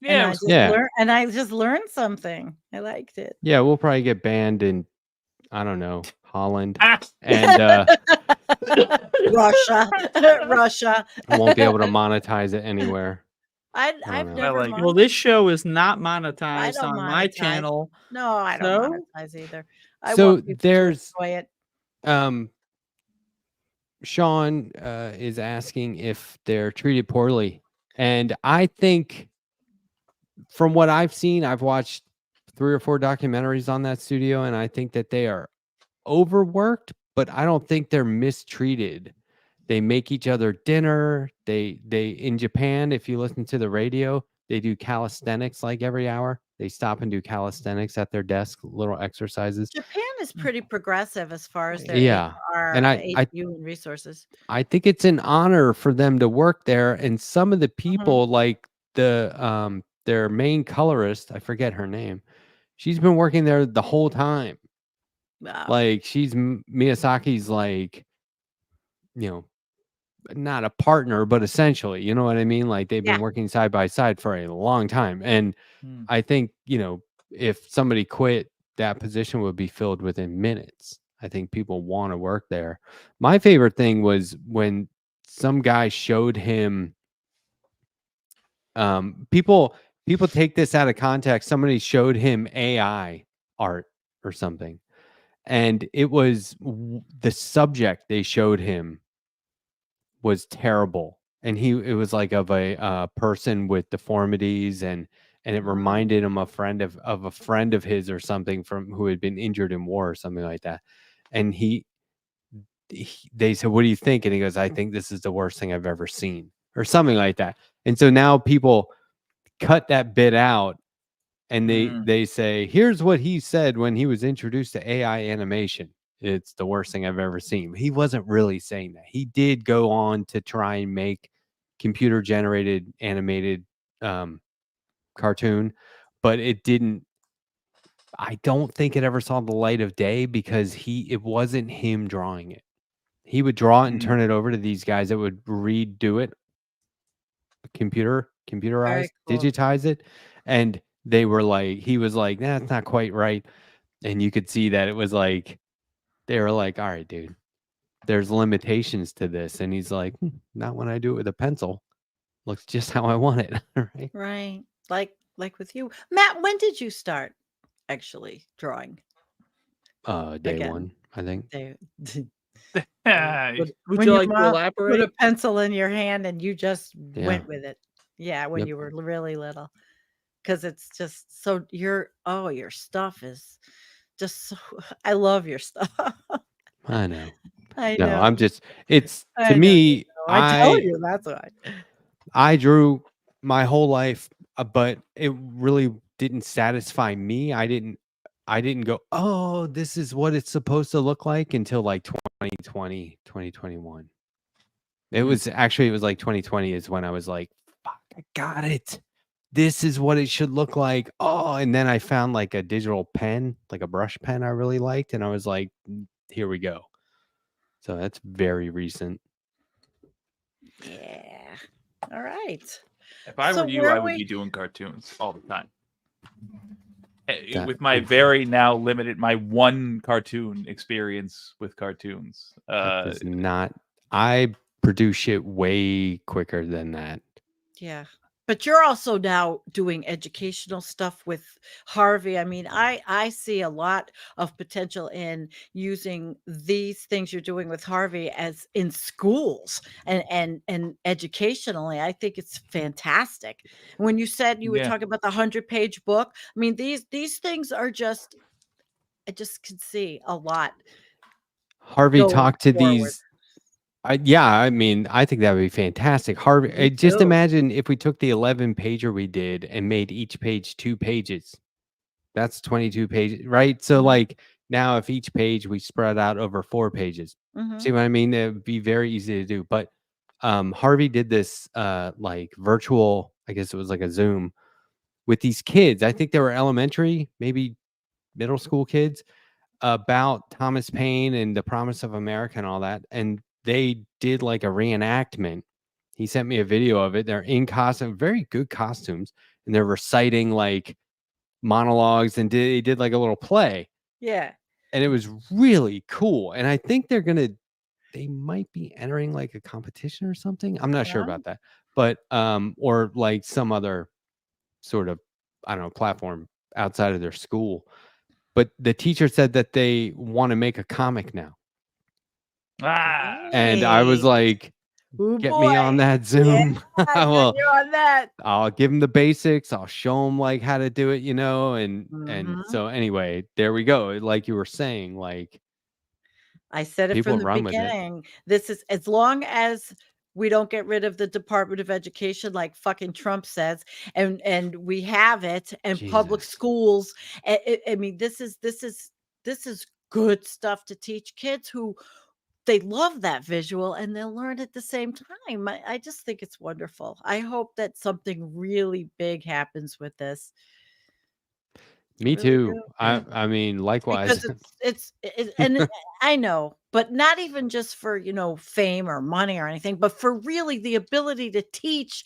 Yeah, And I just learned something. I liked it. Yeah, we'll probably get banned in, I don't know, Holland, Ah! and Russia. Russia. won't be able to monetize it anywhere. I've know. never I like it. Well, this show is not I monetized don't on my monetize. channel. No, I don't So? monetize either. I So want people there's to enjoy it. Sean is asking if they're treated poorly, and I think from what I've seen, I've watched 3 or 4 documentaries on that studio, and I think that they are overworked, but I don't think they're mistreated. They make each other dinner. They in Japan, if you listen to the radio, they do calisthenics like every hour. They stop and do calisthenics at their desk, little exercises. Japan is pretty progressive as far as their Yeah, HR, and I human resources. I think it's an honor for them to work there. And some of the people, like their main colorist, I forget her name, she's been working there the whole time. Wow. Like she's Miyazaki's, like, you know, not a partner, but essentially, you know what I mean? Like they've been working side by side for a long time. And I think, you know, if somebody quit, that position would be filled within minutes. I think people want to work there. My favorite thing was when some guy showed him, people take this out of context. Somebody showed him AI art or something, and it was the subject they showed him was terrible, and it was like of a person with deformities, and it reminded him of a friend of his or something from who had been injured in war or something like that. And they said, "What do you think?" And he goes, "I think this is the worst thing I've ever seen," or something like that. And so now people cut that bit out, and they say, "Here's what he said when he was introduced to AI animation. It's the worst thing I've ever seen." He wasn't really saying that. He did go on to try and make computer generated animated cartoon, but it didn't. I don't think it ever saw the light of day because it wasn't him drawing it. He would draw it and turn it over to these guys that would redo it, computerized, cool. digitize it, and he was like, "Nah, it's not quite right." And you could see that it was like they were like, "All right, dude, there's limitations to this." And he's like, "Not when I do it with a pencil. Looks just how I want it." Right? Right. Like with you. Matt, when did you start actually drawing? Day Again. 1, I think. Would When you your like to mom elaborate? put a pencil in your hand and you just Yeah. went with it. Yeah, when Yep. you were really little. Because it's just so your stuff is just so I love your stuff. I know. I No, know. I'm just. It's I to know me. you know. I tell you, that's why. I drew my whole life, but it really didn't satisfy me. I didn't go, "Oh, this is what it's supposed to look like," until like 2020, 2021. It was like 2020 is when I was like, "Fuck, I got it. This is what it should look like." Oh, and then I found like a digital pen, like a brush pen I really liked, and I was like, "Here we go." So that's very recent. Yeah. All right. If I So were you, where I are would we- be doing cartoons all the time. That- With my very now limited, my one cartoon experience with cartoons. That does not. I produce shit way quicker than that. Yeah. But you're also now doing educational stuff with Harvey. I mean, I see a lot of potential in using these things you're doing with Harvey as in schools and educationally. I think it's fantastic. When you said you were Yeah. talking about the 100-page book, I mean, these things are just, I just could see a lot Harvey going talked to forward. these. Yeah, I mean, I think that would be fantastic. Harvey, Me just too. imagine if we took the 11 pager we did and made each page 2 pages. That's 22 pages, right? So Mhm. like now if each page we spread out over 4 pages. Mhm. See what I mean? It would be very easy to do. But Harvey did this like virtual, I guess it was like a Zoom with these kids. I think they were elementary, maybe middle school kids, about Thomas Paine and the Promise of America and all that. And they did like a reenactment. He sent me a video of it. They're in costume, very good costumes, and they're reciting like monologues and they did like a little play. Yeah. And it was really cool. And I think they might be entering like a competition or something. I'm not sure Yeah. about that. But or like some other sort of, I don't know, platform outside of their school. But the teacher said that they want to make a comic now. And I was Hey. like, Ooh, get me on boy. that Yeah, Zoom. I Well, got you on that. I'll give them the basics. I'll show them like how to do it, you know, and Mhm. so anyway, there we go. Like you were saying, like I said it people from the run with it. beginning. This is, as long as we don't get rid of the Department of Education like fucking Trump says, and we have it, and public Jesus. schools. I mean, this is good stuff to teach kids who they love that visual and they'll learn at the same time. I just think it's wonderful. I hope that something really big happens with this. I Me really too. do. I mean, likewise. Because and I know, but not even just for, fame or money or anything, but for really the ability to teach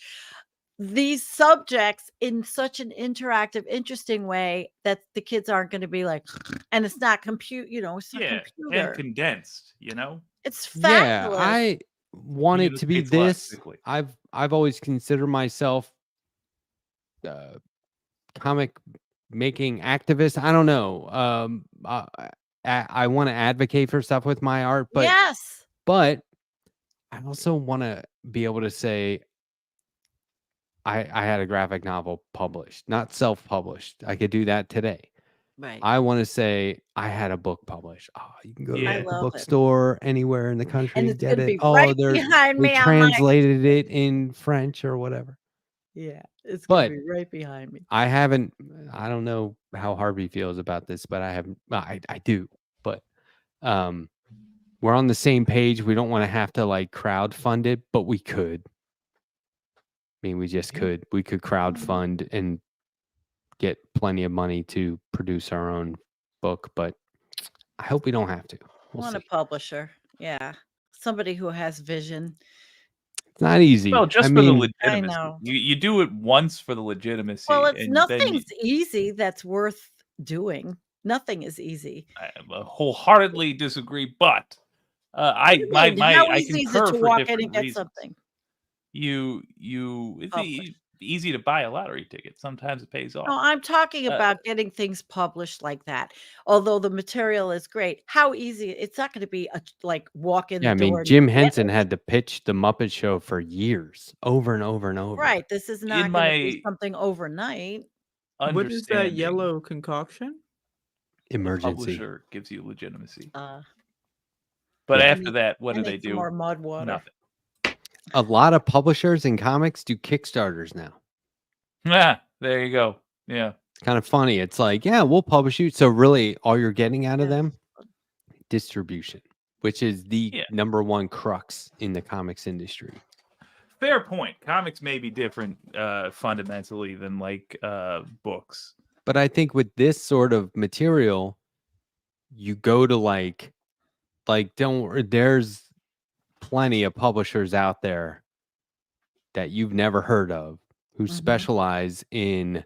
these subjects in such an interactive, interesting way that the kids aren't going to be like, and it's not it's not Yeah, and computer. condensed, you know? It's Yeah, fabulous. I want it to be Communicates a lot this. quickly. I've always considered myself comic making activist. I don't know. I want to advocate for stuff with my art, but Yes. I also want to be able to say I had a graphic novel published, not self-published. I could do that today. Right. I want to say I had a book published. Oh, you can go to Yeah. the love it. bookstore anywhere in the And country, it's get going to it. be Oh, right they behind me on my, translated it in French or whatever. yeah, it's going But to be right behind me. I haven't. I don't know how Harvey feels about this, but I haven't. I do, but we're on the same page. We don't want to have to like crowdfund it, but we could. I mean, we just could. We could crowdfund and get plenty of money to produce our own book, but I hope we don't have to. We'll Want a see. publisher. Yeah. Somebody who has vision. It's not easy. Well, just I for the mean, legitimacy. know. You do it once for the legitimacy, Well, it's and then nothing's easy that's worth doing. Nothing is easy. I wholeheartedly disagree. But What do I you my mean? my How I easy is it concur to for walk in different and get reasons. something? It's Published. easy to buy a lottery ticket. Sometimes it pays No, off. I'm talking about getting things published like that. Although the material is great, how easy? It's not going to be like walk in yeah, the I mean, door. and Jim get Henson it. had to pitch the Muppet Show for years, over and over and over. Right. This is not In going to be my something overnight. What is that understanding, yellow concoction? the Emergency. publisher gives you legitimacy. Uh, But Yeah. after that, what I do they need some do? more mud water. Nothing. A lot of publishers and comics do Kickstarters now. Ah, there you go. Yeah. It's kind of funny. It's like, yeah, we'll publish you. So really, all you're getting out of Yeah. them, distribution, which is the Yeah. number one crux in the comics industry. Fair point. Comics may be different fundamentally than like books. But I think with this sort of material, you go to like there's plenty of publishers out there that you've never heard of who Mhm. specialize in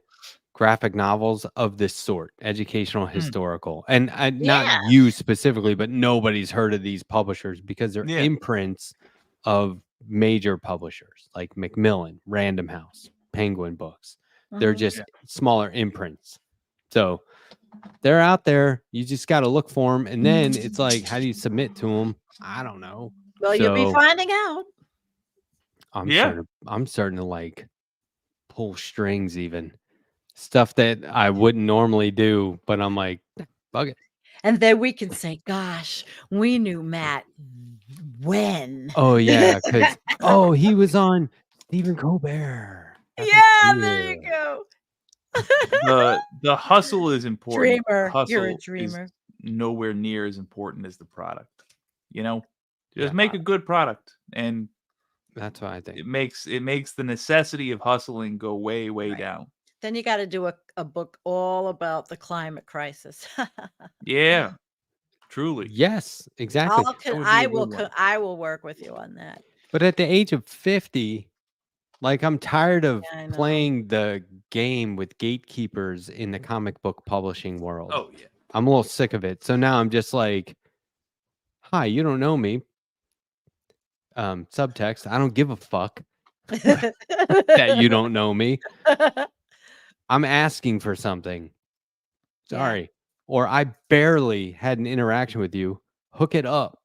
graphic novels of this sort, educational, historical, and not Yeah. you specifically, but nobody's heard of these publishers because they're Yeah. imprints of major publishers like Macmillan, Random House, Penguin books. They're Mhm. just smaller imprints. So they're out there. You just got to look for them. And then it's like, how do you submit to them? I don't know. Well, you'll be So finding out. I'm Yeah. starting to like pull strings, even stuff that I wouldn't normally do. But I'm like, bug it. And then we can say, gosh, we knew Matt when. Oh yeah, because he was on Stephen Colbert. Yeah, there you go. The hustle is important. Dreamer. Hustle You're a is dreamer. nowhere near as important as the product. You know, just Yeah. make a good product, and That's what I think. it makes the necessity of hustling go way Right. down. Then you got to do a book all about the climate crisis. Yeah, truly. Yes, exactly. That would be a good one. I will work with you on that. But at the age of 50, like I'm tired of Yeah, I know. playing the game with gatekeepers in the comic book publishing world. Oh yeah. I'm a little sick of it. So now I'm just like, hi, you don't know me. Subtext, I don't give a fuck that you don't know me. I'm asking for something. Yeah. Sorry. Or I barely had an interaction with you. Hook it up.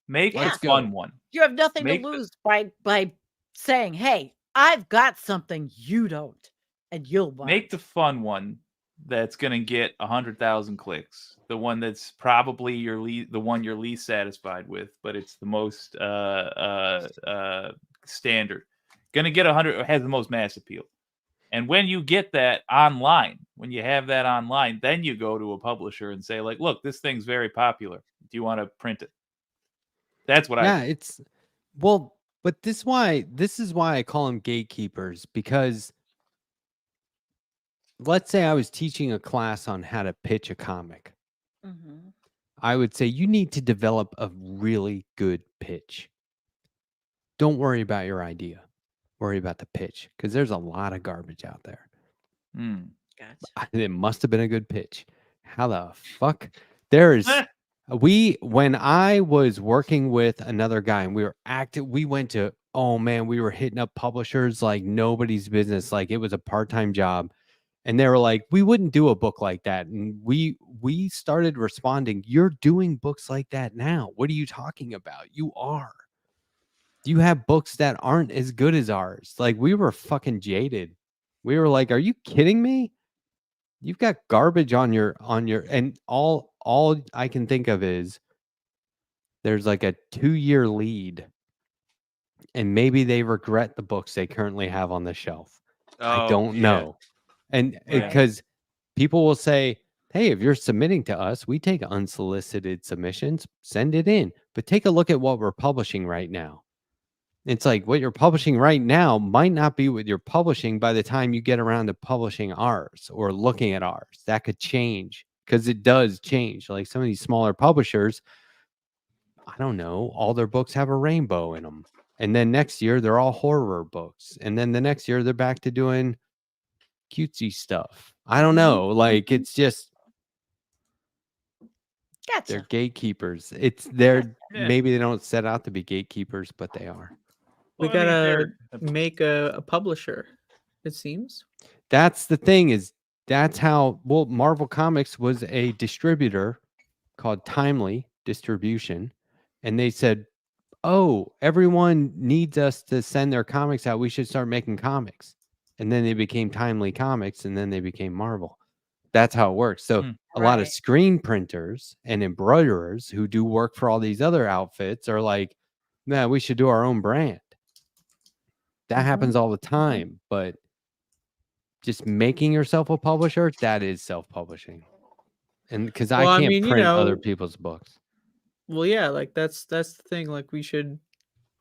Make Let's a go. fun one. You have nothing Make to the- lose by saying, "Hey, I've got something you don't," and you'll buy. Make it. the fun one that's gonna get 100,000 clicks. The one that's probably the one you're least satisfied with, but it's the most standard. Gonna get 100, has the most mass appeal. And when you get that online, when you have that online, then you go to a publisher and say, like, look, this thing's very popular. Do you want to print it? That's what I think. It's but this is why I call them gatekeepers, because let's say I was teaching a class on how to pitch a comic. Mhm. I would say you need to develop a really good pitch. Don't worry about your idea. Worry about the pitch, because there's a lot of garbage out there. Hmm. Gotcha. It must have been a good pitch. How the fuck? There's when I was working with another guy and we were active, we went to, oh man, we were hitting up publishers like nobody's business. Like it was a part-time job. And they were like, we wouldn't do a book like that. And we started responding, you're doing books like that now. What are you talking about? You are. You have books that aren't as good as ours. Like we were fucking jaded. We were like, are you kidding me? You've got garbage on your and all I can think of is there's like a 2-year lead and maybe they regret the books they currently have on the shelf. I don't know. And Yeah. because people will say, hey, if you're submitting to us, we take unsolicited submissions, send it in. But take a look at what we're publishing right now. It's like what you're publishing right now might not be what you're publishing by the time you get around to publishing ours or looking at ours. That could change because it does change. Like some of these smaller publishers, I don't know, all their books have a rainbow in them. And then next year, they're all horror books. And then the next year, they're back to doing cutesy stuff. I don't know. Like it's just, Gotcha. they're gatekeepers. They're Yeah. maybe they don't set out to be gatekeepers, but they are. We Well, I mean, gotta they're- make a publisher, it seems. That's the thing is that's how, well, Marvel Comics was a distributor called Timely Distribution. And they said, oh, everyone needs us to send their comics out. We should start making comics. And then they became Timely Comics and then they became Marvel. That's how it works. So a lot of Right. screen printers and embroiderers who do work for all these other outfits are like, nah, we should do our own brand. That happens all the time, but just making yourself a publisher, that is self-publishing. And because Well, I I can't mean, you print other know- people's books. Well, yeah, like that's the thing. Like we should,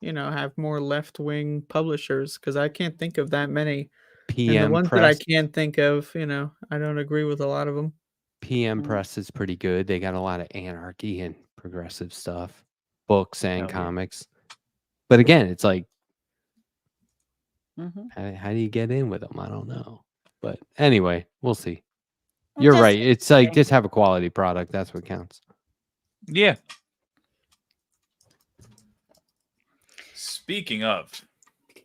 have more left-wing publishers because I can't think of that many. And the PM ones that I Press, can't think of, I don't agree with a lot of them. PM Press is pretty good. They got a lot of anarchy and progressive stuff, books and Hell yeah. comics. But again, it's like, Mhm. how do you get in with them? I don't know. But anyway, we'll see. Well, You're just right. It's like see. just have a quality product. That's what counts. Yeah. Speaking of,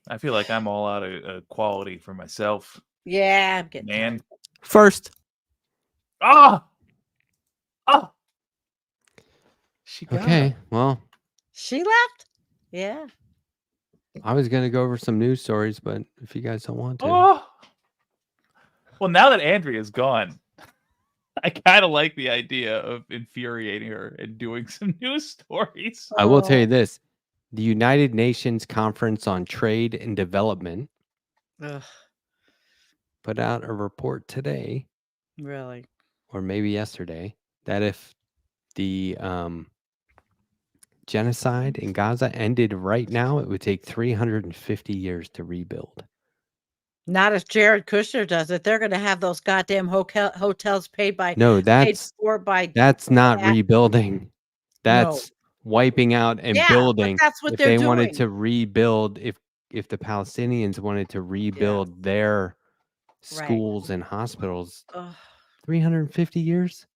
I feel like I'm all out of quality for myself, Yeah, I'm getting man. tired. First, Ah, ah. She got Okay, him. well, She left? Yeah. I was gonna go over some news stories, but if you guys don't want to, Oh. Well, now that Andrea's gone, I kind of like the idea of infuriating her and doing some news stories. I will tell you Oh. this: the United Nations Conference on Trade and Development Ugh, put out a report today, really? or maybe yesterday, that if the genocide in Gaza ended right now, it would take 350 years to rebuild. Not if Jared Kushner does it. They're going to have those goddamn hotels paid No, for by that's not that. rebuilding. No. That's wiping out and Yeah, but building. that's what If they're they wanted doing. to rebuild, if the Palestinians wanted to rebuild their schools and hospitals, Ugh, 350 years?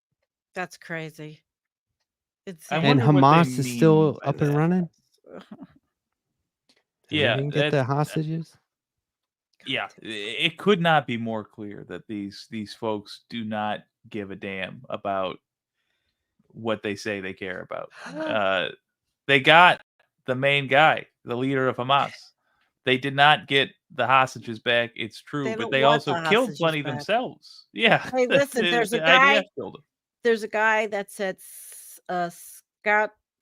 that's crazy. It's I And wonder what they Hamas is mean still by up and that. running? And Yeah, they didn't get the hostages? Yeah, it could not be more clear that these folks do not give a damn about what they say they care about. They got the main guy, the leader of Hamas. They did not get the hostages back. It's true, They but don't they want also the killed hostages plenty back. themselves. Yeah, Hey, listen, there's a the guy. IDF killed them. There's a guy that said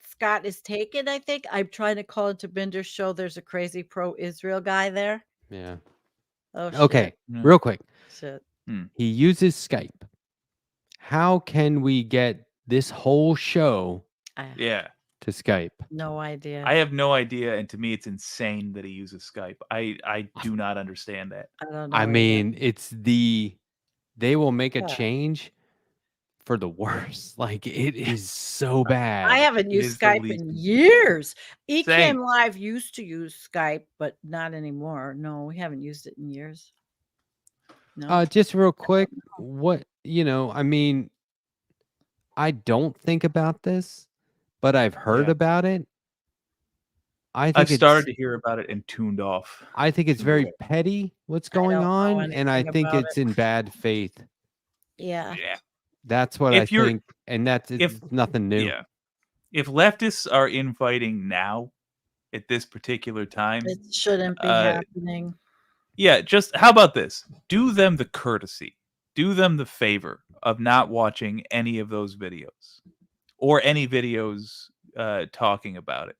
Scott is taken, I think. I'm trying to call into Binder's show. There's a crazy pro-Israel guy there. Yeah. Oh, shit. Okay, real quick. Shit. He uses Skype. How can we get this whole show Yeah. to Skype? No idea. I have no idea, and to me, it's insane that he uses Skype. I do not understand that. I don't know. I either. mean, they will make a Yeah. change for the worse. Like, it is so bad. I haven't It used is the Skype least- in years. Same. Ecamm Live used to use Skype, but not anymore. No, we haven't used it in years. No. Just real quick, I mean, I don't think about this, but I've heard Yeah. about it. I think I've started to hear about it and tuned off. I think it's very petty what's going don't know on, and I anything think about it's in bad faith. Yeah. Yeah. That's what If I you're- think, and that's if- nothing new. Yeah. If leftists are infighting now at this particular time, It shouldn't be happening. yeah, just how about this? Do them the courtesy, do them the favor of not watching any of those videos or any videos talking about it,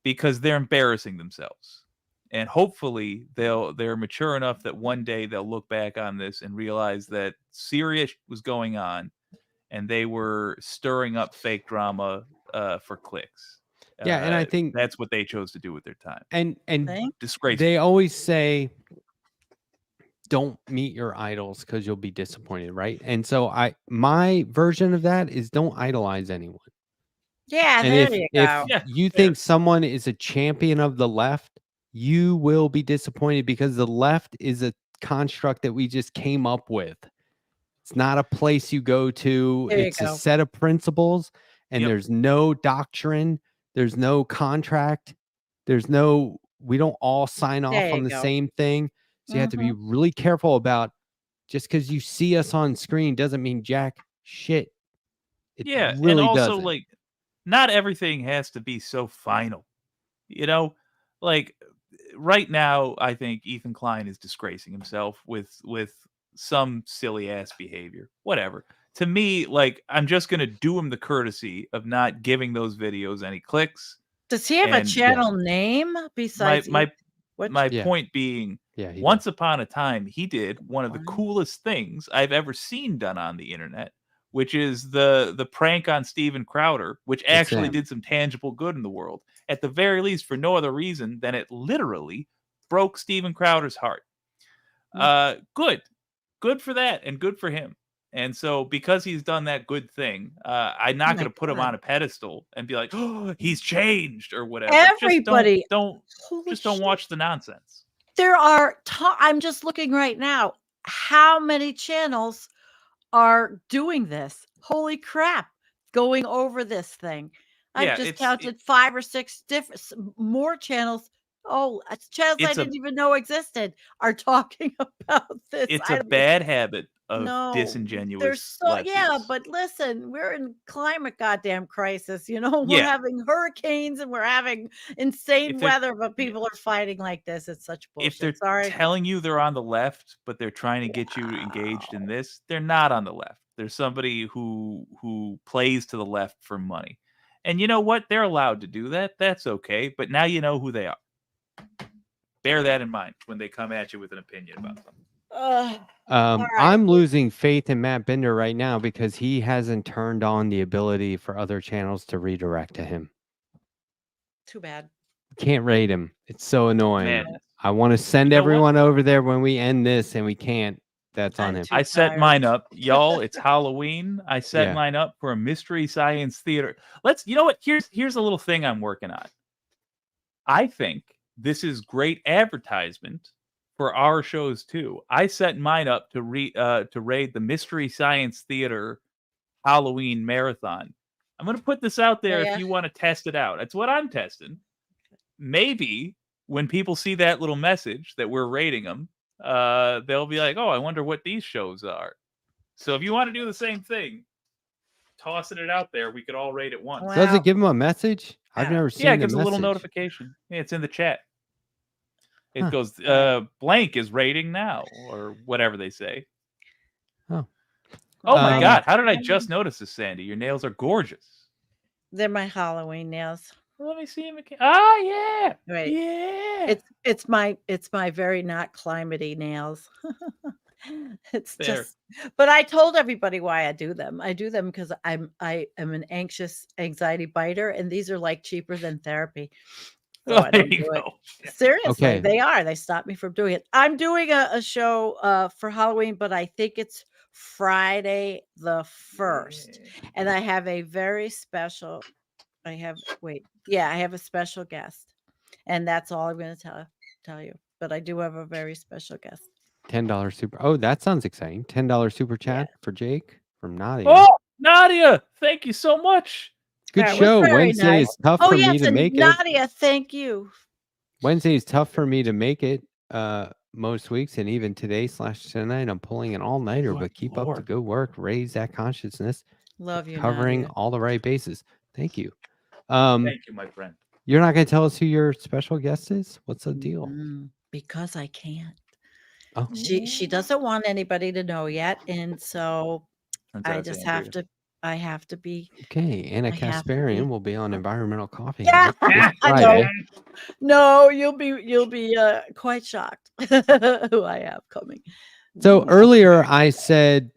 because they're embarrassing themselves. And hopefully they're mature enough that one day they'll look back on this and realize that serious was going on and they were stirring up fake drama for clicks. Yeah, and I think that's what they chose to do with their time. and Disgraceful. they always say, don't meet your idols because you'll be disappointed, right? And so my version of that is don't idolize anyone. Yeah, And there if you go. you think someone is a champion of the left, you will be disappointed because the left is a construct that we just came up with. It's not a place you go to. There you It's a go. set of principles, and Yep. there's no doctrine. There's no contract. We don't all sign off There you on the go. same thing. So you have to be really careful about, just because you see us on screen doesn't mean jack shit. It Yeah, really and also doesn't. like not everything has to be so final. You know, like right now, I think Ethan Klein is disgracing himself with some silly ass behavior. Whatever. To me, like I'm just gonna do him the courtesy of not giving those videos any clicks. Does he have a And- channel name besides My Yeah. point being, Yeah, he once upon a time, he did one of the Fine. coolest things I've ever seen done on the internet, which is the prank on Steven Crowder, which actually Sam. did some tangible good in the world. At the very least, for no other reason than it literally broke Steven Crowder's heart. Good for that, and good for him. And so, because he's done that good thing, I'm not my going to put him God. on a pedestal and be like, "Oh, he's changed" or whatever. Everybody- just Holy don't shit. watch the nonsense. There are I'm just looking right now. How many channels are doing this? Holy crap. Going over this thing. Yeah, I've just it's- counted 5 or 6 more channels Oh, channels I It's a didn't even know existed are talking about this. it's I a don't bad habit of No, they're disingenuous so yeah, lefties. but listen, we're in climate goddamn crisis. You know, we're Yeah, having hurricanes and we're having insane if they're weather, but yeah. people are fighting like this. It's such If bullshit. they're Sorry. telling you they're on the left, but they're trying to get you engaged in Wow. this, they're not on the left. They're somebody who plays to the left for money. And you know what? They're allowed to do that. That's okay. But now you know who they are. Bear that in mind when they come at you with an opinion about something. All right. I'm losing faith in Matt Bender right now because he hasn't turned on the ability for other channels to redirect to him. Too bad. Can't rate him. It's so annoying. Madness. I want to send You know what? everyone over there when we end this, and we can't. That's on I'm him. too I set tired. mine up, y'all. It's Halloween. I set Yeah. mine up for a mystery science theater. You know what? Here's a little thing I'm working on. I think this is great advertisement for our shows too. I set mine up to raid the Mystery Science Theater Halloween marathon. I'm gonna put this out there Yeah. if you want to test it out. That's what I'm testing. Maybe when people see that little message that we're rating them, they'll be like, "Oh, I wonder what these shows are." So if you want to do the same thing, tossing it out there, we could all rate it once. Does Wow. it give him a message? I've Yeah. never seen Yeah, it the gives a little message. notification. Yeah, it's in the chat. It Huh. goes, blank is rating now, or whatever they say. Oh. Oh my Um, God. How did I just notice this, Sandy? Your nails are gorgeous. They're my Halloween nails. Let me see them again. Ah, yeah. Right. Yeah. It's my very not climatey nails. It's There. just, but I told everybody why I do them. I do them because I am an anxiety biter, and these are like cheaper than therapy. So I There don't you do it. go. Seriously, Okay. they are. They stopped me from doing it. I'm doing a show for Halloween, but I think it's Friday the 1st. And I have a very special, I have a special guest. And that's all I'm going to tell you. But I do have a very special guest. $10 super. Oh, that sounds exciting. $10 super chat Yeah. for Jake from Nadia. Oh, Nadia, thank you so much. Good That was show. very Wednesday nice. is tough Oh, for me yes, to and make it. Nadia, thank you. Wednesday is tough for me to make it most weeks, and even today / tonight I'm pulling an all-nighter, Good but keep up the Lord. good work, raise that consciousness, Love you, covering Nadia. all the right bases. Thank you. Thank you, my friend. You're not going to tell us who your special guest is? What's the deal? Because I can't. Oh. She doesn't want anybody to know yet, and so Turns out I it's just Andrea. I have to be. Okay, Anna I have to be. Kasparian will be on Environmental Coffee Yeah, House this I Friday. know. No, you'll be quite shocked who I have coming. So earlier I said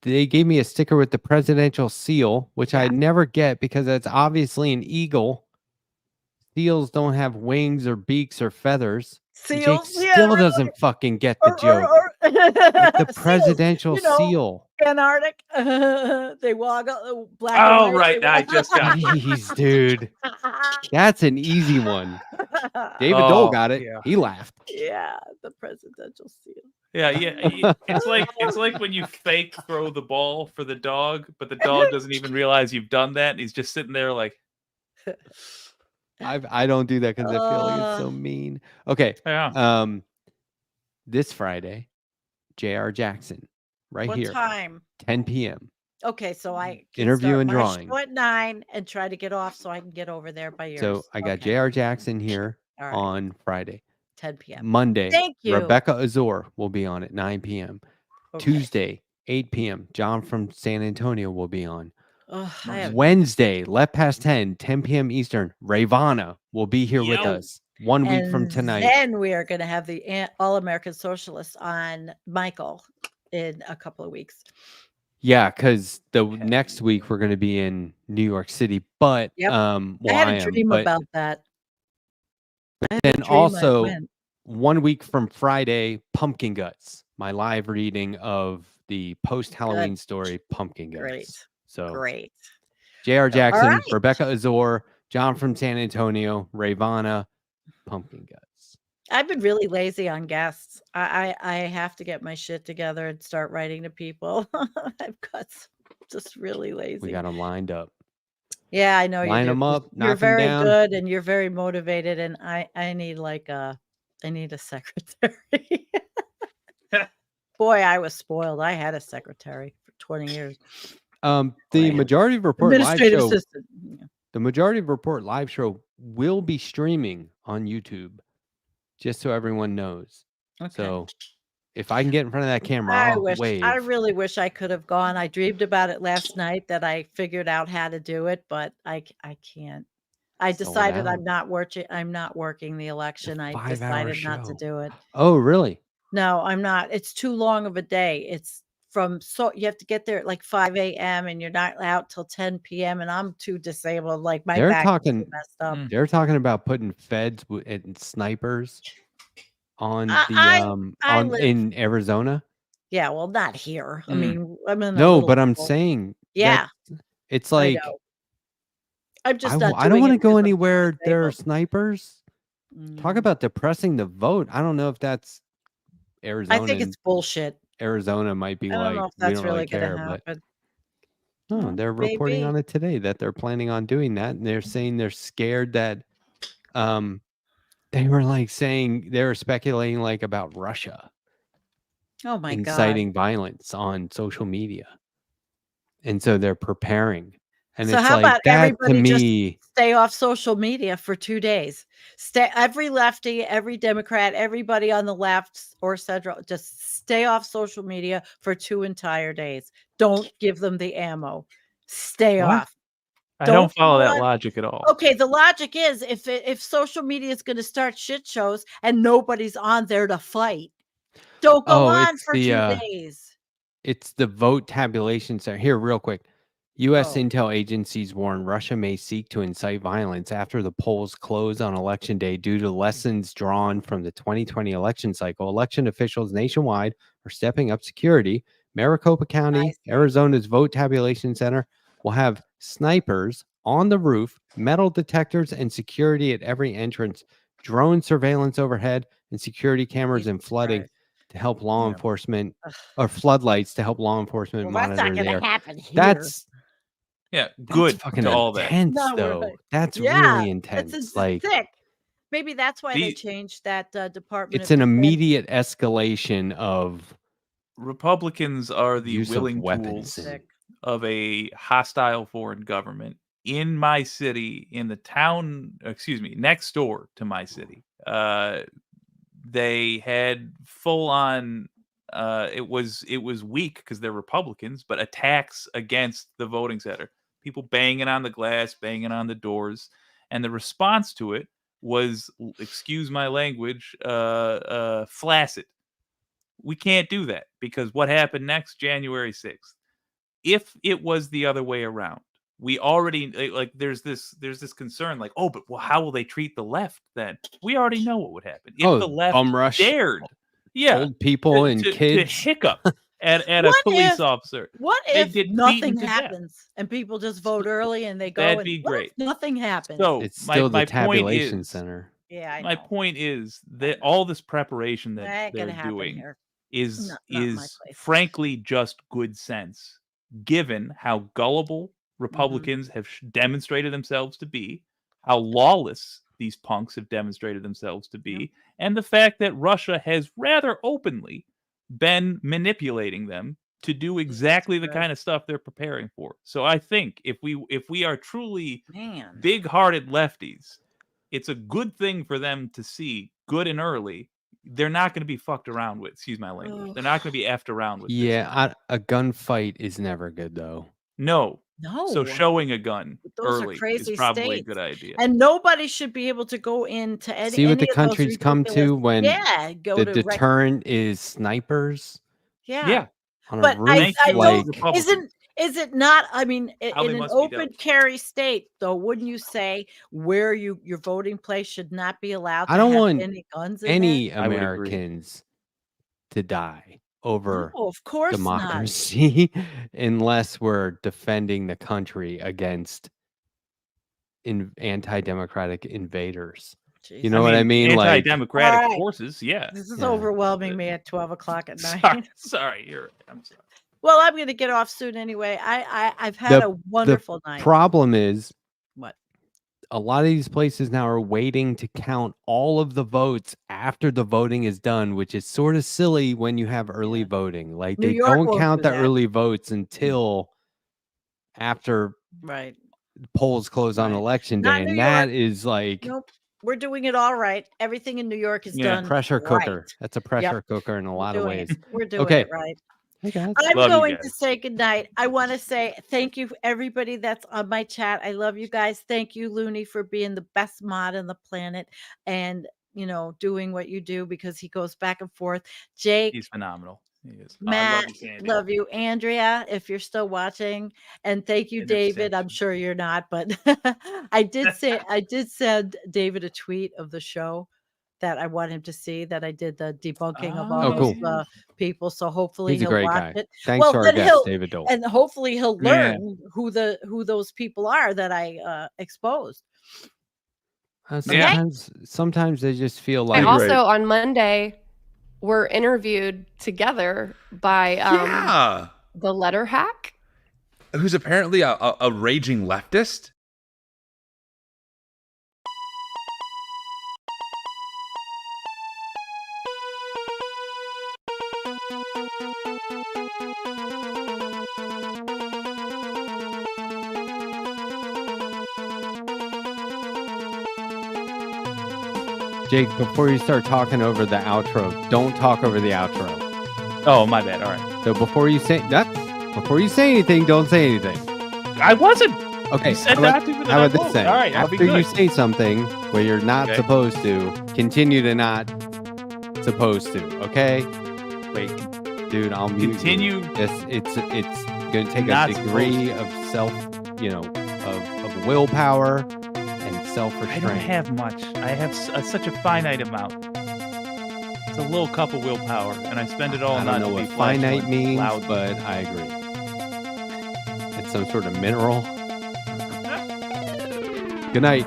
they gave me a sticker with the presidential seal, which I never get because that's obviously an eagle. Seals don't have wings or beaks or feathers. And Jake Seals? Yeah, still really. doesn't fucking get the joke. Like the presidential seal. Antarctic. They walk black Oh, and white. right. I just got it. Jeez, dude. That's an easy one. David Doel Oh, got it. yeah. He laughed. Yeah, the presidential seal. Yeah. It's like when you fake throw the ball for the dog, but the dog doesn't even realize you've done that. And he's just sitting there like, I don't do that because I feel like it's so mean. Okay. yeah. This Friday, J.R. Jackson, right What here, time? 10 p.m. Okay, so I can Interview start and my drawing. show at 9 and try to get off so I can get over there by yours. So I got Okay. J.R. Jackson here All right. on Friday. 10 p.m. Monday, Thank you. Rebecca Azor will be on at 9 p.m. Okay. Tuesday, 8 p.m. John from San Antonio will be on. Ugh, Wednesday, left past 10 p.m. Eastern, Ravana will be here with us 1 week from and tonight. then we are going to have the All-American Socialists on Michael in a couple of weeks. Yeah, because the next week we're going to be in New York City, but Yep. well, I had a dream but about that. then also 1 week from Friday, Pumpkin Guts, my live reading of the post-Halloween story, Pumpkin Guts. Great. So Great. J.R. Jackson, right. Rebecca Azor, John from San Antonio, Ravana, Pumpkin Guts. I've been really lazy on guests. I have to get my shit together and start writing to people. I've got just really lazy. We got them lined up. Yeah, I know you Line do. 'em 'Cause up, you're knock 'em very down. good and you're very motivated, and I need like I need a secretary. Boy, I was spoiled. I had a secretary for 20 years. The Boy. Majority Report live Administrative show. assistant. Yeah. The Majority Report live show will be streaming on YouTube, just so everyone knows. Okay. So if I can get in front of that camera, I I'll wish wave. I really wish I could have gone. I dreamed about it last night that I figured out how to do it, but I can't. I Sold decided out. I'm not working the election. I 5-hour decided not to show. do it. Oh, really? No, I'm not. It's too long of a day. It's you have to get there at like 5 a.m. and you're not out till 10 p.m. and I'm too disabled. Like my They're back is too talking. messed up. They're talking about putting feds and snipers on I live. in Arizona. Yeah, well, not here. I mean, I'm in a No, little but I'm bubble. saying Yeah, it's I like know. I'm just not I don't doing want to it go 'cause I'm anywhere too there are disabled. snipers. Talk Mm. about depressing the vote. I don't know if that's I Arizona. think it's bullshit. Arizona might be I don't know like, if we that's don't really really gonna care, but happen. no, Well, they're reporting maybe. on it today that they're planning on doing that, and they're saying they're scared that they were like saying they were speculating like about Russia Oh my God. inciting violence on social media, and so they're preparing. And So it's how like about that to everybody just me. stay off social media for 2 days? Every lefty, every Democrat, everybody on the left or central, just stay off social media for 2 entire days. Don't give them the ammo. Stay What? off. I don't follow go that on- logic at all. Okay, the logic is if social media is going to start shit shows and nobody's on there to fight, don't go on It's for the 2 days. it's the vote tabulation center. Here, real quick. U.S. Oh. intel agencies warn Russia may seek to incite violence after the polls close on Election Day due to lessons drawn from the 2020 election cycle. Election officials nationwide are stepping up security. Maricopa County, Arizona's vote tabulation center, will have snipers on the roof, metal detectors, and security at every entrance, drone surveillance overhead, and security cameras and flooding to help law enforcement, or floodlights to help law enforcement Well, that's monitor not going there. to happen here. That's good fucking to all that. intense, No, though. right. That's Yeah, really intense. it's Like sick. Maybe that's why they The- changed that Department it's of an Defense. immediate escalation of Republicans are the use willing of weapons. tools And, of a hostile foreign government in my city, in the town, next door to my city. They had full on it was weak because they're Republicans, but attacks against the voting center. People banging on the glass, banging on the doors, and the response to it was, excuse my language, flaccid. We can't do that because what happened next, January 6th? If it was the other way around, we already like there's this concern like, oh, but well, how will they treat the left then? We already know what would happen if the left bum rush dared, old people and to kids. hiccup at a police officer. What They if get nothing beaten to death. happens and people just vote early and they go? That'd and be what if great. nothing happens. So It's still my the tabulation point is, center. Yeah, I my know. point is that all this preparation That that ain't gonna they're happen doing here. is Not in my place. frankly just good sense, given how gullible Mm-hmm. Republicans have demonstrated themselves to be, how lawless these punks have demonstrated themselves to be, and the fact that Russia has rather openly been manipulating them to do exactly the kind of stuff they're preparing for. So I think if we are truly big-hearted lefties, it's a good thing for them to see good and early. They're not going to be fucked around with. Excuse my language. They're not going to be effed around with. Yeah, a gunfight is never good, though. No. No. So showing a gun Those early are crazy is probably states. a good idea. And nobody should be able to go into any. See what the any of those countries come to ridiculous- when go the to deterrent is snipers Yeah. on a But roof. I like don't. Is it not? I mean, How in they an must be open dealt. carry state, though, wouldn't you say where your voting place should not be allowed to I don't have want any guns in any there? I would agree. Americans to die over No, of course democracy unless we're defending the country against anti-democratic invaders. not. You know what I mean? Like anti-democratic All right. forces. Yeah. This is Yeah. overwhelming me at 12 o'clock at night. Sorry, I'm sorry. Well, I'm going to get off soon anyway. I've had a wonderful night. problem is a lot of these places now are waiting to count all of the votes after the voting is done, which is sort of silly when you have early voting. Like New they York don't won't count do the that. early votes until after Right. polls close on Right. election Not day, New and that York. is like Nope. We're doing it all right. Everything in New York is Yeah. done pressure cooker. right. That's a pressure cooker in a We're lot of doing ways. it. We're doing Okay. it right. Hey guys. I'm Love you going to guys. say goodnight. I want to say thank you, everybody that's on my chat. I love you guys. Thank you, Looney, for being the best mod on the planet and, doing what you do because he goes back and forth. Jake, He's phenomenal. He is. Matt, I love you, Sandy. love you. Andrea, if you're still watching. And thank you, David. I'm sure you're not, but I did send David a tweet of the show that I want him to see, that I did the debunking of all Oh, those cool. people. So hopefully He's a he'll great watch guy. it. Thanks Well, to our then guest, David Doel. and hopefully he'll Yeah. learn who those people are that I exposed. Sometimes they just feel I like also on Monday were interviewed together by the Letterhack. Who's apparently a raging leftist. Jake, before you start talking over the outro, don't talk over the outro. Oh, my bad. All right. So before you say anything, don't say anything. I wasn't. Okay. You said how not about, to, but how then I about this won't. thing? All right, I'll be After you good. say something where you're not Okay. supposed to, continue to not supposed to. Okay. Wait. Dude, I'll mute Continue. you. It's going to take Not a degree of self, of willpower and self-restraint. I don't have much. I have such a finite amount. It's a little cup of willpower, and I spend it all I not don't know to be what finite flashy, means, loud. but I agree. It's some sort of mineral. Good night.